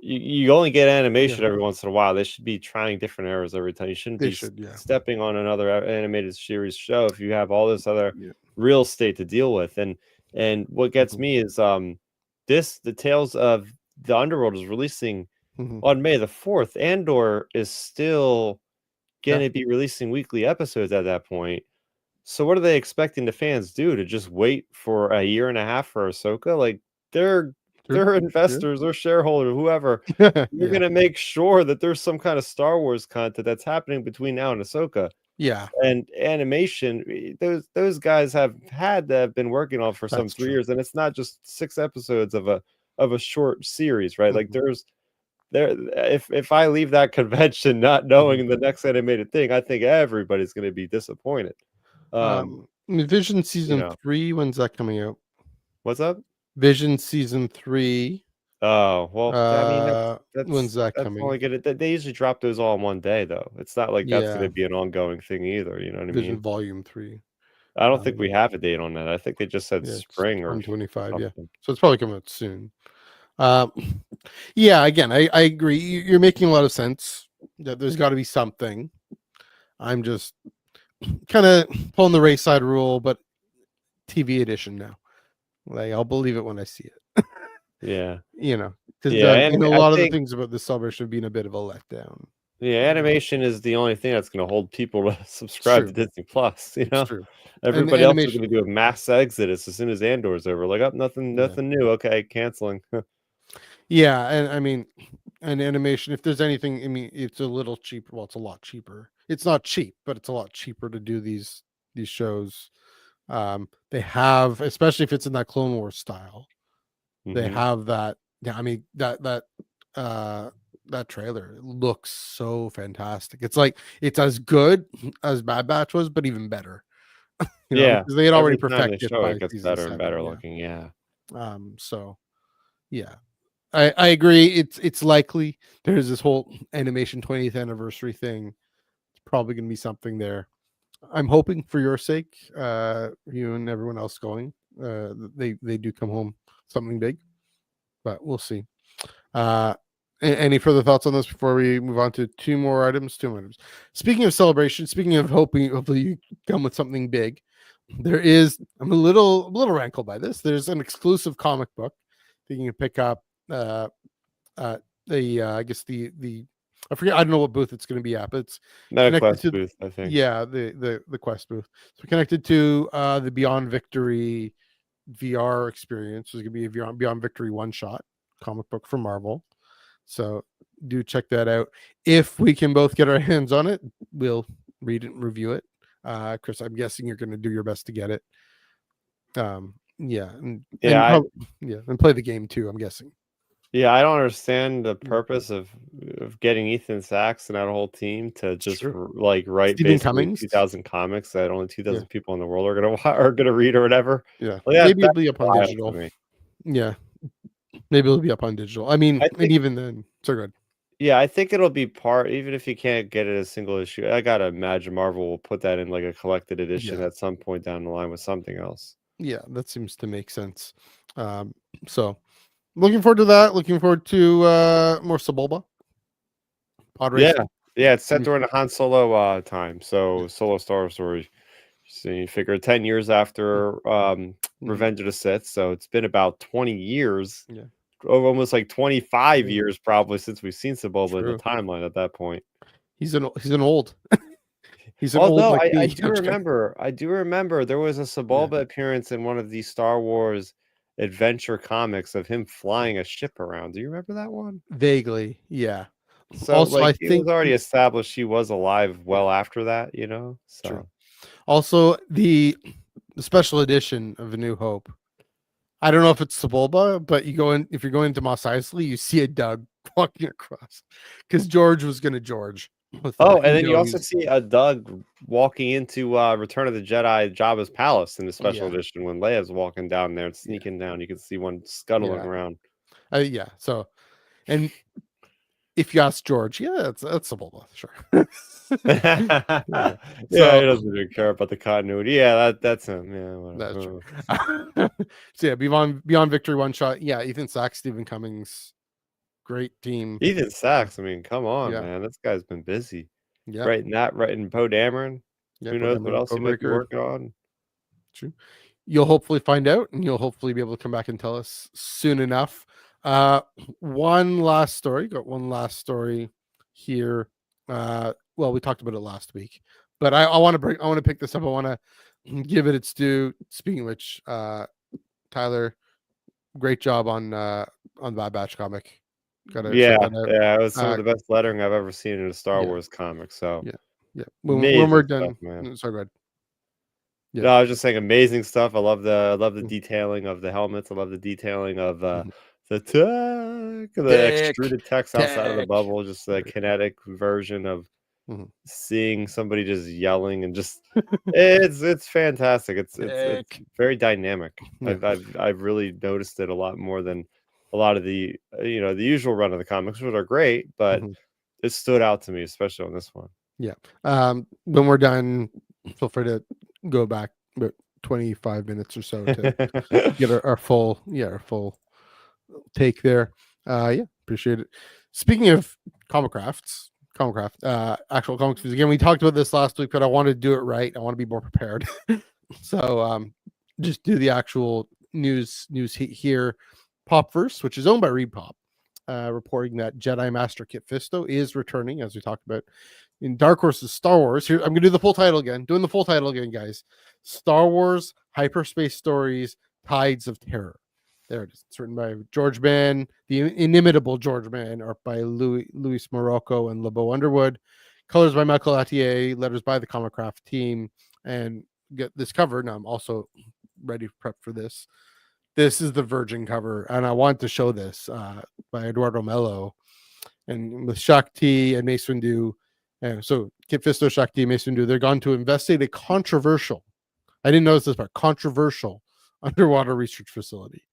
you only get animation every once in a while. They should be trying different eras every time. You shouldn't be stepping on another animated series show if you have all this other real estate to deal with. And what gets me is the Tales of the Underworld is releasing on May the 4th. Andor is still going to be releasing weekly episodes at that point. So what are they expecting the fans do? To just wait for a year and a half for Ahsoka? Like they're investors or shareholders, whoever. You're going to make sure that there's some kind of Star Wars content that's happening between now and Ahsoka. Yeah. And animation, those guys have been working on for some 3 years, and it's not just 6 episodes of a short series, right? Like if I leave that convention not knowing the next animated thing, I think everybody's going to be disappointed. Vision season 3, when's that coming out? What's up? Vision season 3. Oh, well, I mean, when's that coming? Only they usually drop those all in one day, though. It's not like that's going to be an ongoing thing either. You know what I mean? Vision volume 3. I don't think we have a date on that. I think they just said spring or 25. Something. Yeah, so it's probably coming out soon. Again, I agree. You're making a lot of sense. That there's got to be something. I'm just kind of pulling the Rayside rule, but TV edition now. Like I'll believe it when I see it. Because a lot of the things about this celebration have been a bit of a letdown. Yeah, animation is the only thing that's going to hold people to subscribe to Disney Plus. Everybody else is going to do a mass exodus as soon as Andor's over. Like, nothing new. Okay, canceling. And I mean, and animation. If there's anything, I mean, it's a little cheaper. Well, it's a lot cheaper. It's not cheap, but it's a lot cheaper to do these shows. They have, especially if it's in that Clone Wars style, they have that. Yeah, I mean that trailer looks so fantastic. It's like it's as good as Bad Batch was, but even better. Because they had already perfected it. It gets better and better looking. So I agree. It's likely there's this whole animation 20th anniversary thing. It's probably going to be something there. I'm hoping for your sake, you and everyone else going, they do come home something big, but we'll see. Any further thoughts on this before we move on to two more items? Speaking of celebration, speaking of hopefully you come with something big, I'm a little rankled by this. There's an exclusive comic book that you can pick up. I guess the I forget. I don't know what booth it's going to be at, but it's Quest booth, I think. Yeah, the Quest booth. So connected to the Beyond Victory VR experience. There's going to be a Beyond Victory one shot comic book from Marvel. So do check that out. If we can both get our hands on it, we'll read it and review it. Chris, I'm guessing you're going to do your best to get it. And play the game too, I'm guessing. Yeah, I don't understand the purpose of getting Ethan Sachs and that whole team to just like write Stephen basically Cummings. 2,000 comics that only 2,000 people in the world are gonna read or whatever. Yeah, well, yeah, maybe it'll be up on digital. Yeah, maybe it'll be up on digital. I mean, and even then, so good. Yeah, I think it'll be part, even if you can't get it as a single issue. I gotta imagine Marvel will put that in like a collected edition at some point down the line with something else. Yeah, that seems to make sense. So looking forward to that. Looking forward to more Sebulba. Pod racing. Yeah, it's set during the Han Solo time. So Solo Star Wars story. So you figure 10 years after Revenge of the Sith. So it's been about 20 years. Yeah. Almost like 25 years probably since we've seen Sebulba in the timeline at that point. He's an old. He's an old. No, I do remember. I do remember there was a Sebulba appearance in one of these Star Wars adventure comics of him flying a ship around. Do you remember that one? Vaguely, yeah. So also, like, I think it was already established she was alive well after that, you know. So true. Also, the special edition of A New Hope. I don't know if it's Sebulba, but you go in, if you're going into Mos Eisley, you see a Doug walking across because George was going to George. And then you also see a Doug walking into Return of the Jedi Jabba's palace in the special edition when Leia's walking down there and sneaking down. You can see one scuttling around. So, and if you ask George, that's Sebulba, sure. He doesn't even care about the continuity. Yeah, that's him. Yeah, that's true. So yeah, Beyond Victory one shot. Yeah, Ethan Sachs, Stephen Cummings, great team. Ethan Sachs, I mean, come on, man, this guy's been busy. Yeah, writing Poe Dameron. Who knows what else he might be working on? True. You'll hopefully find out, and you'll hopefully be able to come back and tell us soon enough. One last story. Got one last story here. Well, we talked about it last week, but I want to pick this up. I want to give it its due. Speaking of which, Tyler, great job on Bad Batch comic. It was some of the best lettering I've ever seen in a Star Wars comic. So when we're done, man. Sorry, go ahead. No, I was just saying, amazing stuff. I love the detailing of the helmets. I love the detailing of the extruded text outside of the bubble. Just the kinetic version of seeing somebody just yelling and just it's fantastic. It's very dynamic. I've really noticed it a lot more than a lot of the the usual run of the comics, which are great, but it stood out to me, especially on this one. Yeah. When we're done, feel free to go back about 25 minutes or so to get our full take there. Appreciate it. Speaking of Comicraft, actual comics. Again, we talked about this last week, but I want to do it right. I want to be more prepared. So just do the actual news here. Popverse, which is owned by ReedPop, reporting that Jedi Master Kit Fisto is returning, as we talked about in Dark Horse's Star Wars. Here, I'm going to do the full title again. Doing the full title again, guys. Star Wars Hyperspace Stories: Tides of Terror. There it is. It's written by George Mann, the inimitable George Mann, art by Luis Morocco and LeBeau Underwood, colors by Michael Attier, letters by the Comicraft team, and get this cover. Now I'm also ready to prep for this. This is the Virgin cover, and I want to show this by Eduardo Mello, and with Shakti and Mace Windu. And so Kit Fisto, Shakti, and Mace Windu, they're gone to investigate a controversial, I didn't notice this part, controversial underwater research facility.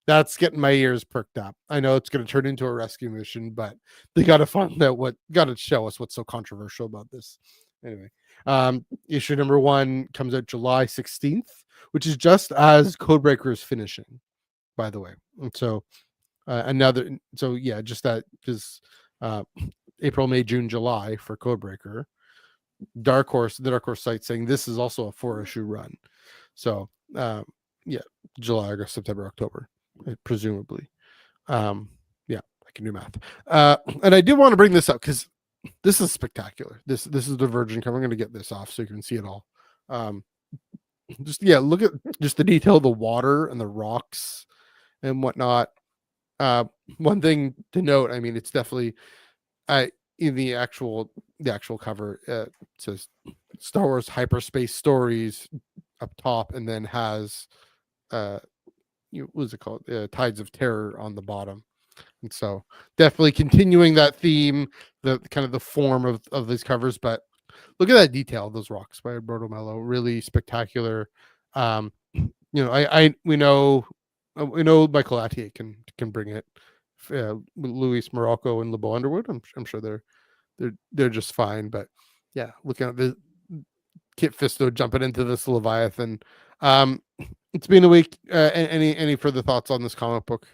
That's getting my ears perked up. I know it's going to turn into a rescue mission, but they got to find out got to show us what's so controversial about this. Anyway, issue number 1 comes out July 16th, which is just as Codebreaker is finishing, by the way. And so just that, because April, May, June, July for Codebreaker. The Dark Horse site saying this is also a 4-issue run. So July, August, September, October, presumably. I can do math. And I did want to bring this up because this is spectacular. This is the Virgin cover. I'm going to get this off so you can see it all. just look at just the detail of the water and the rocks and whatnot. One thing to note, I mean, it's definitely in the actual cover, it says Star Wars Hyperspace Stories up top, and then has what is it called? Tides of Terror on the bottom. And so definitely continuing that theme, the kind of the form of these covers. But look at that detail of those rocks by Roberto Mello, really spectacular. We know Michael Attier can bring it. Luis Morocco and Lebo Underwood, I'm sure they're just fine. But yeah, looking at the Kit Fisto jumping into this Leviathan. It's been a week. Any further thoughts on this comic book?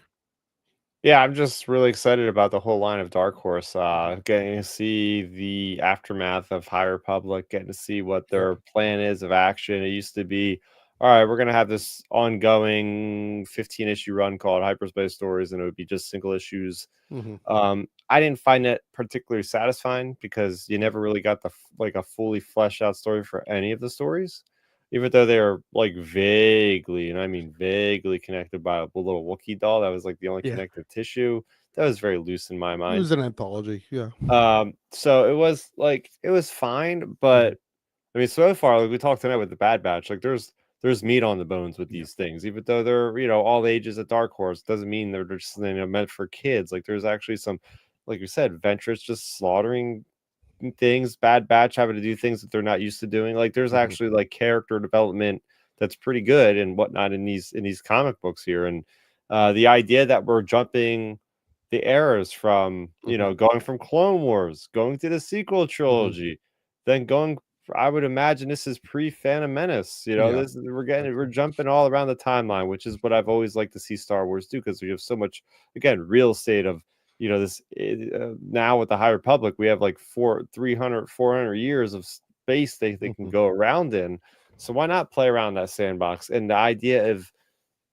Yeah, I'm just really excited about the whole line of Dark Horse. Getting to see the aftermath of High Republic, getting to see what their plan is of action. It used to be, all right, we're gonna have this ongoing 15-issue run called Hyperspace Stories, and it would be just single issues. I didn't find it particularly satisfying because you never really got a fully fleshed out story for any of the stories, even though they were like vaguely, and I mean vaguely, connected by a little Wookiee doll. That was like the only connective tissue. That was very loose in my It mind. was an anthology, yeah. So it was fine, but I mean, so far, like we talked tonight with the Bad Batch, like there's meat on the bones with these things, even though they're all ages at Dark Horse. Doesn't mean they're just meant for kids. Like there's actually some, like you said, Ventress just slaughtering things, Bad Batch having to do things that they're not used to doing. Like there's actually like character development that's pretty good and whatnot in these comic books here. And the idea that we're jumping the eras from going from Clone Wars, going to the sequel trilogy, then going. I would imagine this is pre-Phantom Menace. We're jumping all around the timeline, which is what I've always liked to see Star Wars do, because we have so much, again, real estate of this now with the High Republic. We have like 400 years of space they can go around in. So why not play around that sandbox? And the idea of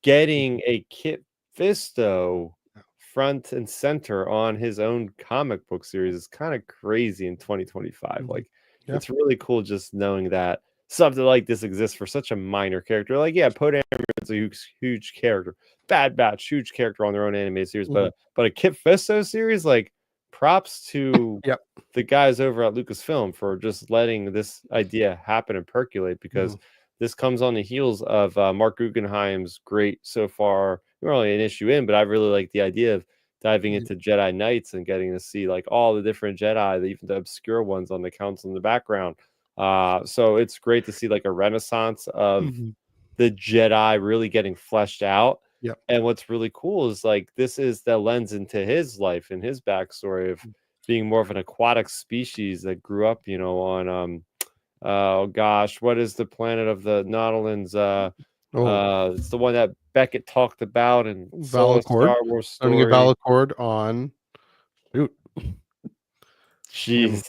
getting a Kit Fisto front and center on his own comic book series is kind of crazy in 2025. Like it's really cool just knowing that something like this exists for such a minor character. Like, yeah, Poe Dameron's a huge character. Bad Batch, huge character on their own anime series, but a Kit Fisto series, like props to the guys over at Lucasfilm for just letting this idea happen and percolate, because this comes on the heels of Mark Guggenheim's great so far. We're only an issue in, but I really like the idea of diving into Jedi Knights and getting to see like all the different Jedi, even the obscure ones on the council in the background. So it's great to see like a renaissance of the Jedi really getting fleshed out. And what's really cool is like this is the lens into his life and his backstory of being more of an aquatic species that grew up, on oh gosh, what is the planet of the Nautilands? It's the one that Beckett talked about and Star Wars story. Learning a Valacord on Jeez.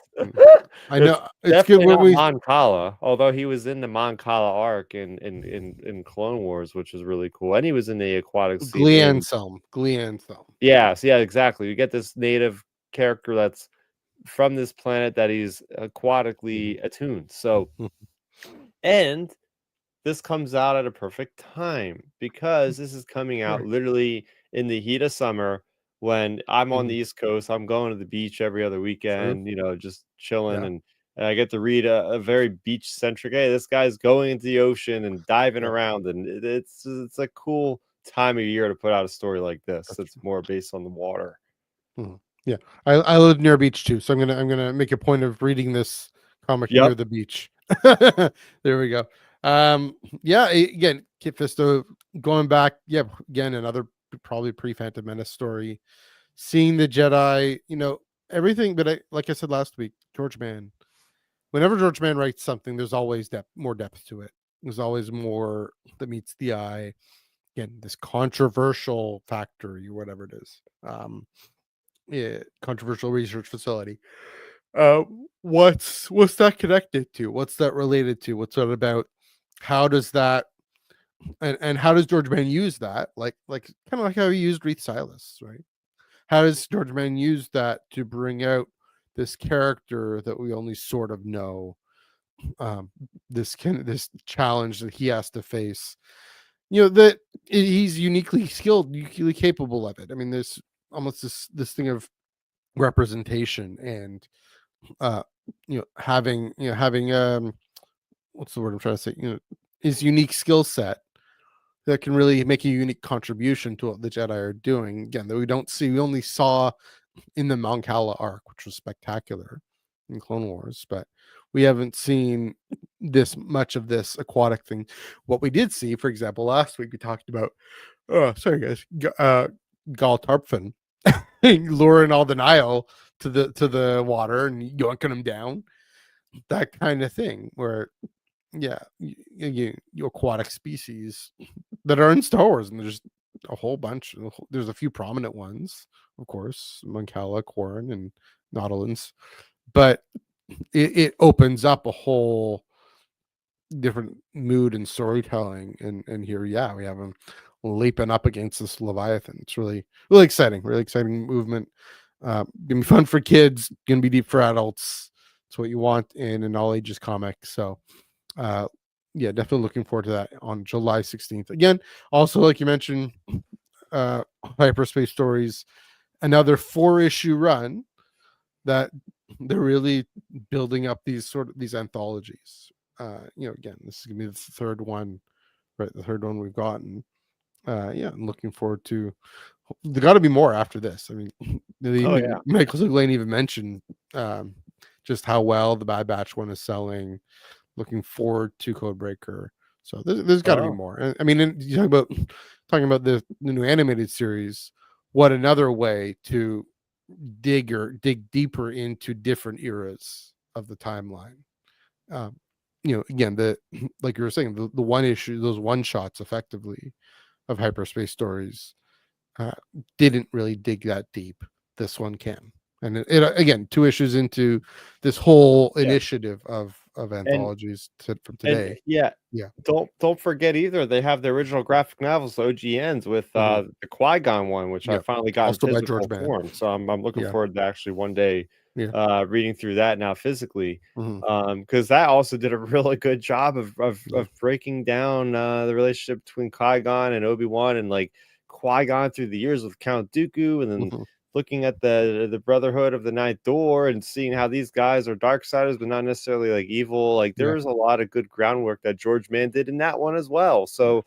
I know it's good when Mon Cala, although he was in the Mon Cala arc in Clone Wars, which was really cool, and he was in the aquatic Glianselm. Yeah, exactly. You get this native character that's from this planet that he's aquatically attuned. So, and this comes out at a perfect time because this is coming out literally in the heat of summer when I'm on the East Coast. I'm going to the beach every other weekend, just chilling, and I get to read a very beach centric. Hey, this guy's going into the ocean and diving around, and it's a cool time of year to put out a story like this. That's more based on the water. Yeah, I live near a beach too, so I'm gonna make a point of reading this comic near the beach. There we go. Again, Kit Fisto going back. Again, another probably pre-Phantom Menace story. Seeing the Jedi, everything. But like I said last week, George Mann. Whenever George Mann writes something, there's always more depth to it. There's always more that meets the eye. Again, this controversial factory or whatever it is. Controversial research facility. What's that connected to? What's that related to? What's that about? How does that and how does George Mann use that? Like kind of like how he used Reith Silas, right? How does George Mann use that to bring out this character that we only sort of know this challenge that he has to face. That he's uniquely skilled, uniquely capable of it. I mean, there's almost this thing of representation and having what's the word I'm trying to say? His unique skill set that can really make a unique contribution to what the Jedi are doing. Again, that we only saw in the Mount Cala arc, which was spectacular in Clone Wars, but we haven't seen this much of this aquatic thing. What we did see, for example, last week we talked about, sorry guys, Gal Tarpfin luring all the Nile to the water and yoinking them down, that kind of thing. Where you aquatic species that are in Star Wars, and there's a whole bunch. There's a few prominent ones, of course, Moncala, Quarren, and Nautilus, but it opens up a whole different mood and storytelling. And here, we have him leaping up against this Leviathan. It's really exciting movement. Gonna be fun for kids, gonna be deep for adults. It's what you want in an all ages comic. So definitely looking forward to that on July 16th. Again, also, like you mentioned, Hyperspace Stories, another 4-issue run that they're really building up these anthologies. Again, this is gonna be the third one, right? The third one we've gotten. I'm looking forward to. There got to be more after this. I mean, Michael Lane even mentioned just how well the Bad Batch one is selling. Looking forward to Codebreaker. So there's got to be more. I mean, you talking about the new animated series. What another way to dig deeper into different eras of the timeline. Again, like you were saying, the one issue, those one shots, effectively, of Hyperspace Stories didn't really dig that deep. This one can, and it again, 2 issues into this whole initiative of anthologies from today. Don't forget either. They have the original graphic novels, OGNs, with the Qui-Gon one, which I finally got also in by physical George form. So I'm looking forward to actually one day reading through that now physically, because that also did a really good job of breaking down the relationship between Qui-Gon and Obi-Wan, and like Qui-Gon through the years with Count Dooku, and then looking at the Brotherhood of the Ninth Door and seeing how these guys are Darksiders, but not necessarily like evil. Like there was a lot of good groundwork that George Mann did in that one as well. So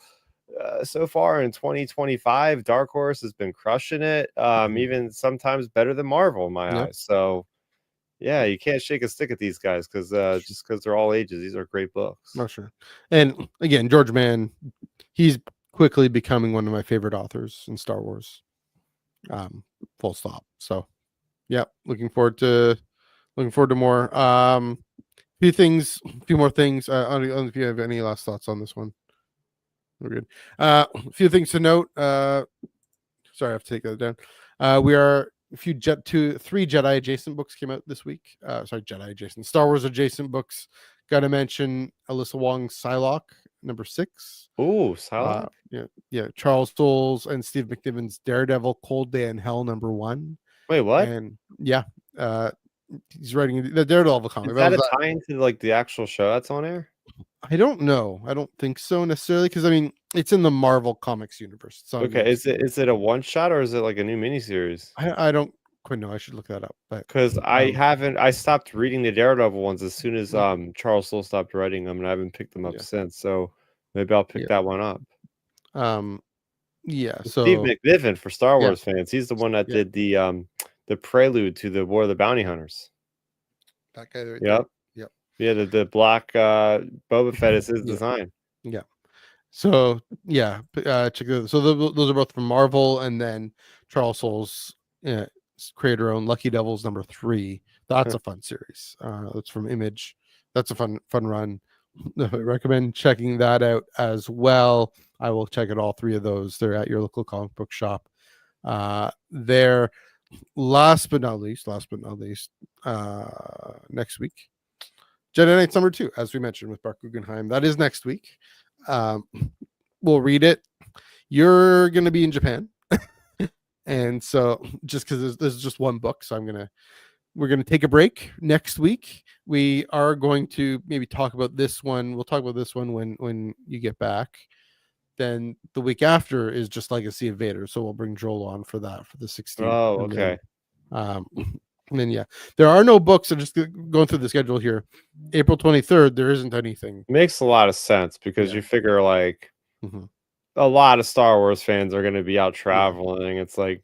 so far in 2025, Dark Horse has been crushing it, even sometimes better than Marvel in my eyes. So you can't shake a stick at these guys because they're all ages. These are great books. Oh, sure. And again, George Mann, he's quickly becoming one of my favorite authors in Star Wars. Full stop. So looking forward to more. Few more things. I don't know if you have any last thoughts on this one. We're good. A few things to note. Sorry, I have to take that down. We are 3 Jedi adjacent books came out this week. Jedi adjacent, Star Wars adjacent books. Got to mention Alyssa Wong's Psylocke number 6. Oh, Psylocke. Charles Soules and Steve McNiven's Daredevil Cold Day in Hell number 1. Wait, what? And he's writing the Daredevil comic. Is that a tie into like the actual show that's on air? I don't know. I don't think so necessarily, because I mean it's in the Marvel Comics universe. Okay, is it a one shot or is it like a new miniseries? I don't quite know. I should look that up. But because I stopped reading the Daredevil ones as soon as Charles Soule stopped writing them, and I haven't picked them up since. So maybe I'll pick that one up. So Steve McNiven, for Star Wars fans, he's the one that did the prelude to the War of the Bounty Hunters. That guy right there. Yeah, the black Boba Fett is his design. Yeah. So check it out. So those are both from Marvel, and then Charles Soule's creator owned Lucky Devils number 3. That's a fun series. That's from Image. That's a fun run. I recommend checking that out as well. I will check out all 3 of those. They're at your local comic book shop. There. Last but not least, next week, Jedi Knights number 2, as we mentioned, with Bart Guggenheim. That is next week. We'll read it. You're going to be in Japan. And so just because there's just one book, so I'm going to we're going to take a break next week. We are going to maybe talk about this one. We'll talk about this one when you get back. Then the week after is just Legacy of Vader. So we'll bring Joel on for that for the 16th. Oh, okay. And then there are no books. So just going through the schedule here. April 23rd, there isn't anything. Makes a lot of sense because you figure like a lot of Star Wars fans are going to be out traveling. It's like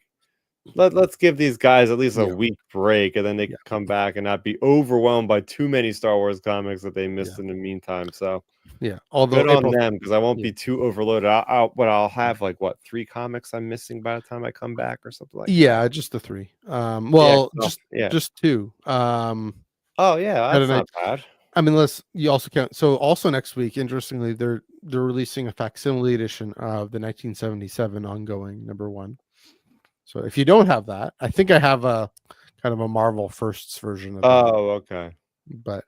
let's give these guys at least a week break, and then they can come back and not be overwhelmed by too many Star Wars comics that they missed in the meantime. So although good on them, because I won't be too overloaded. I'll have like 3 comics I'm missing by the time I come back or something like that. Just the 3. Just 2. Oh yeah, that's not bad. I mean, unless you also count. So also next week, interestingly, they're releasing a facsimile edition of the 1977 ongoing #1. So if you don't have that, I think I have a kind of a Marvel Firsts version of it. Oh, okay. But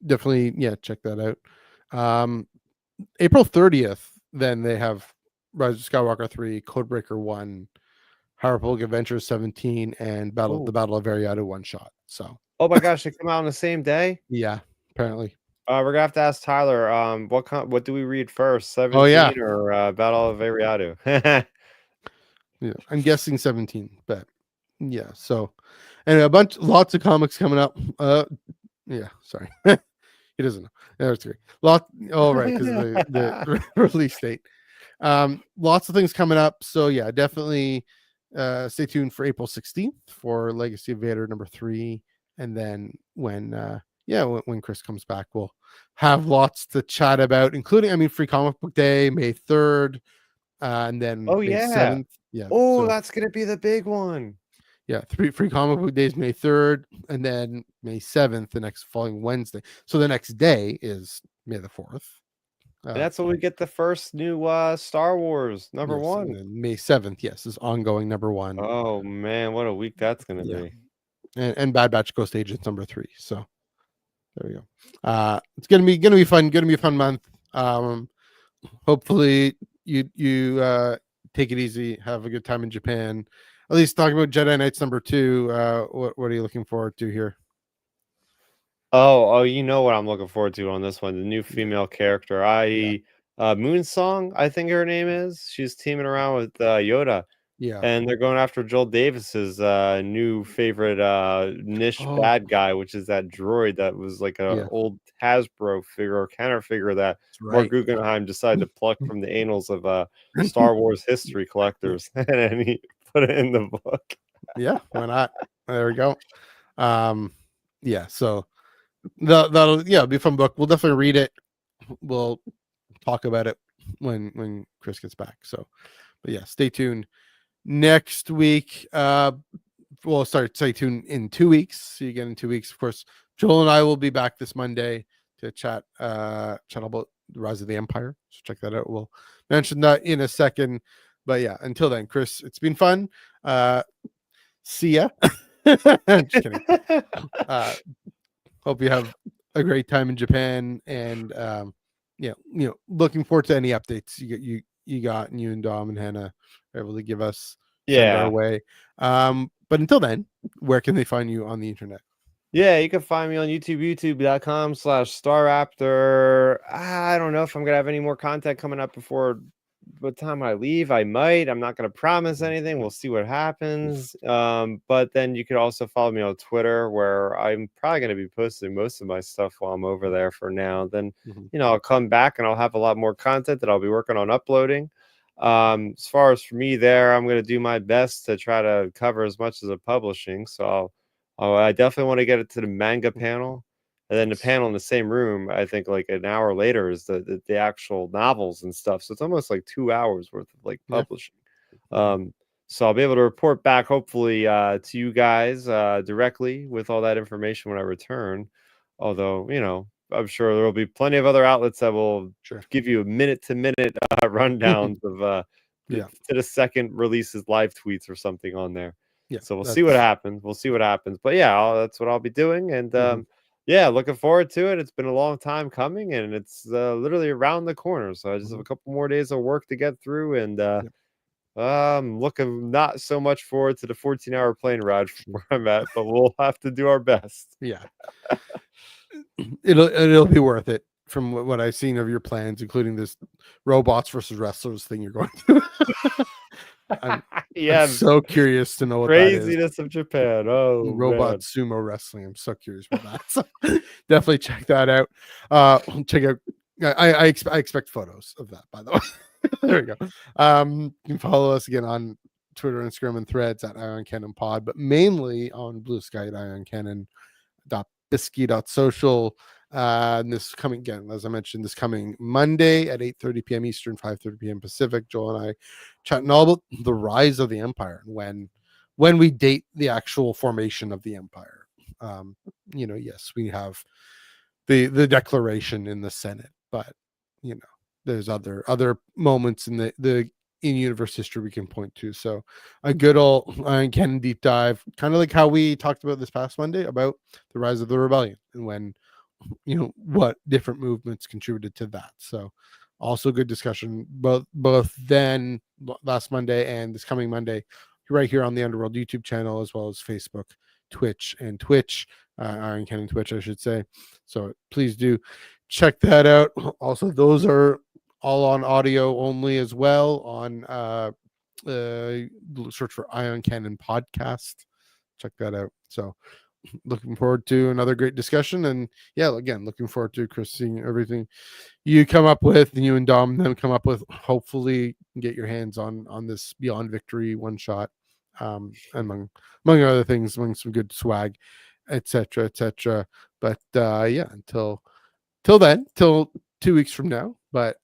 definitely check that out. April 30th, then they have Rise of Skywalker 3, Codebreaker 1, Powerful Adventures 17, and the Battle of Variado one shot. So oh my gosh, they come out on the same day? Yeah, apparently. We're gonna have to ask Tyler. What do we read first, 17 or Battle of Variado? I'm guessing 17, but So, and lots of comics coming up. Sorry, he doesn't know. That's great. Right, because the release date. Lots of things coming up. So definitely stay tuned for April 16th for Legacy of Vader #3, and then when Chris comes back, we'll have lots to chat about, including Free Comic Book Day, May 3rd, and then May 7th. That's gonna be the big one. Free Comic Book Days, May 3rd, and then May 7th, the next following Wednesday. So the next day is May the 4th. That's when we get the first new Star Wars #1. And then May 7th, is ongoing #1. Oh man, what a week that's gonna be. And Bad Batch Ghost Agents #3. So there we go. It's gonna be fun. Gonna be a fun month. Hopefully you take it easy, have a good time in Japan. At least talking about Jedi Knights #2. What are you looking forward to here? Oh, you know what I'm looking forward to on this one, the new female character, Moonsong, I think her name is. She's teaming around with Yoda. And they're going after Joel Davis's new favorite niche bad guy, which is that droid that was like an old Hasbro figure or Kenner figure that Mark Guggenheim decided to pluck from the annals of Star Wars history collectors, and then he put it in the book. Why not? There we go. So that'll be a fun book. We'll definitely read it. We'll talk about it when Chris gets back. So, but stay tuned. Next week, stay tuned in 2 weeks. See you again in 2 weeks. Of course, Joel and I will be back this Monday to chat about the Rise of the Empire. So check that out. We'll mention that in a second. But until then, Chris, it's been fun. See ya. Just kidding. Hope you have a great time in Japan, and looking forward to any updates you got, and you and Dom and Hannah are able to give us our way. But until then, where can they find you on the internet? You can find me on YouTube, youtube.com/StarRaptor. I don't know if I'm gonna have any more content coming up before the time I leave. I might. I'm not gonna promise anything. We'll see what happens. But then you could also follow me on Twitter, where I'm probably gonna be posting most of my stuff while I'm over there for now. Then I'll come back and I'll have a lot more content that I'll be working on uploading. As far as for me there, I'm going to do my best to try to cover as much as the publishing. So I definitely want to get it to the manga panel, and then the panel in the same room. I think like an hour later is the actual novels and stuff. So it's almost like 2 hours worth of like publishing. So I'll be able to report back hopefully to you guys directly with all that information when I return. Although, I'm sure there will be plenty of other outlets that will give you minute-to-minute rundowns of to the second releases, live tweets or something on there. So we'll see what happens. But that's what I'll be doing. And looking forward to it. It's been a long time coming, and it's literally around the corner. So I just have a couple more days of work to get through, and Looking not so much forward to the 14-hour plane ride from where I'm at, but we'll have to do our best. Yeah. It'll be worth it from what I've seen of your plans, including this robots versus wrestlers thing you're going to. I'm so curious to know what that is. Craziness of Japan. Oh, Robot man. sumo wrestling. I'm so curious about that. So definitely check that out. Check out. I expect photos of that, by the way. There we go. You can follow us again on Twitter, Instagram, and Threads at Ion Cannon Pod, but mainly on Blue Sky at ioncannon.bisky.social. And this coming, again, as I mentioned, this coming Monday at 8:30 p.m. Eastern, 5:30 p.m. Pacific. Joel and I chatting all about the rise of the empire and when we date the actual formation of the empire. Yes, we have the declaration in the Senate, but there's other moments in the in universe history we can point to. So a good old Iron Cannon deep dive, kind of like how we talked about this past Monday about the rise of the rebellion and when what different movements contributed to that. So also good discussion both then last Monday and this coming Monday right here on the Underworld YouTube channel, as well as Facebook, Twitch, and Twitch, Iron Cannon Twitch, I should say. So please do check that out. Also, those are all on audio only as well on search for Ion Cannon Podcast. Check that out. So looking forward to another great discussion, and again, looking forward to Chris seeing everything you come up with, and you and Dom then come up with. Hopefully get your hands on this Beyond Victory one shot, among other things, among some good swag, etc. But until then, till 2 weeks from now, but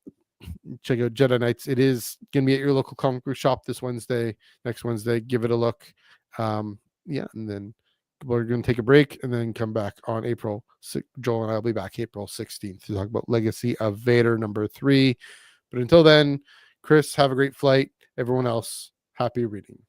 check out Jedi Knights. It is gonna be at your local comic book shop this Wednesday, next Wednesday. Give it a look. And then we're going to take a break and then come back on April 6th. Joel and I will be back April 16th to talk about Legacy of Vader #3. But until then, Chris, have a great flight. Everyone else, happy reading.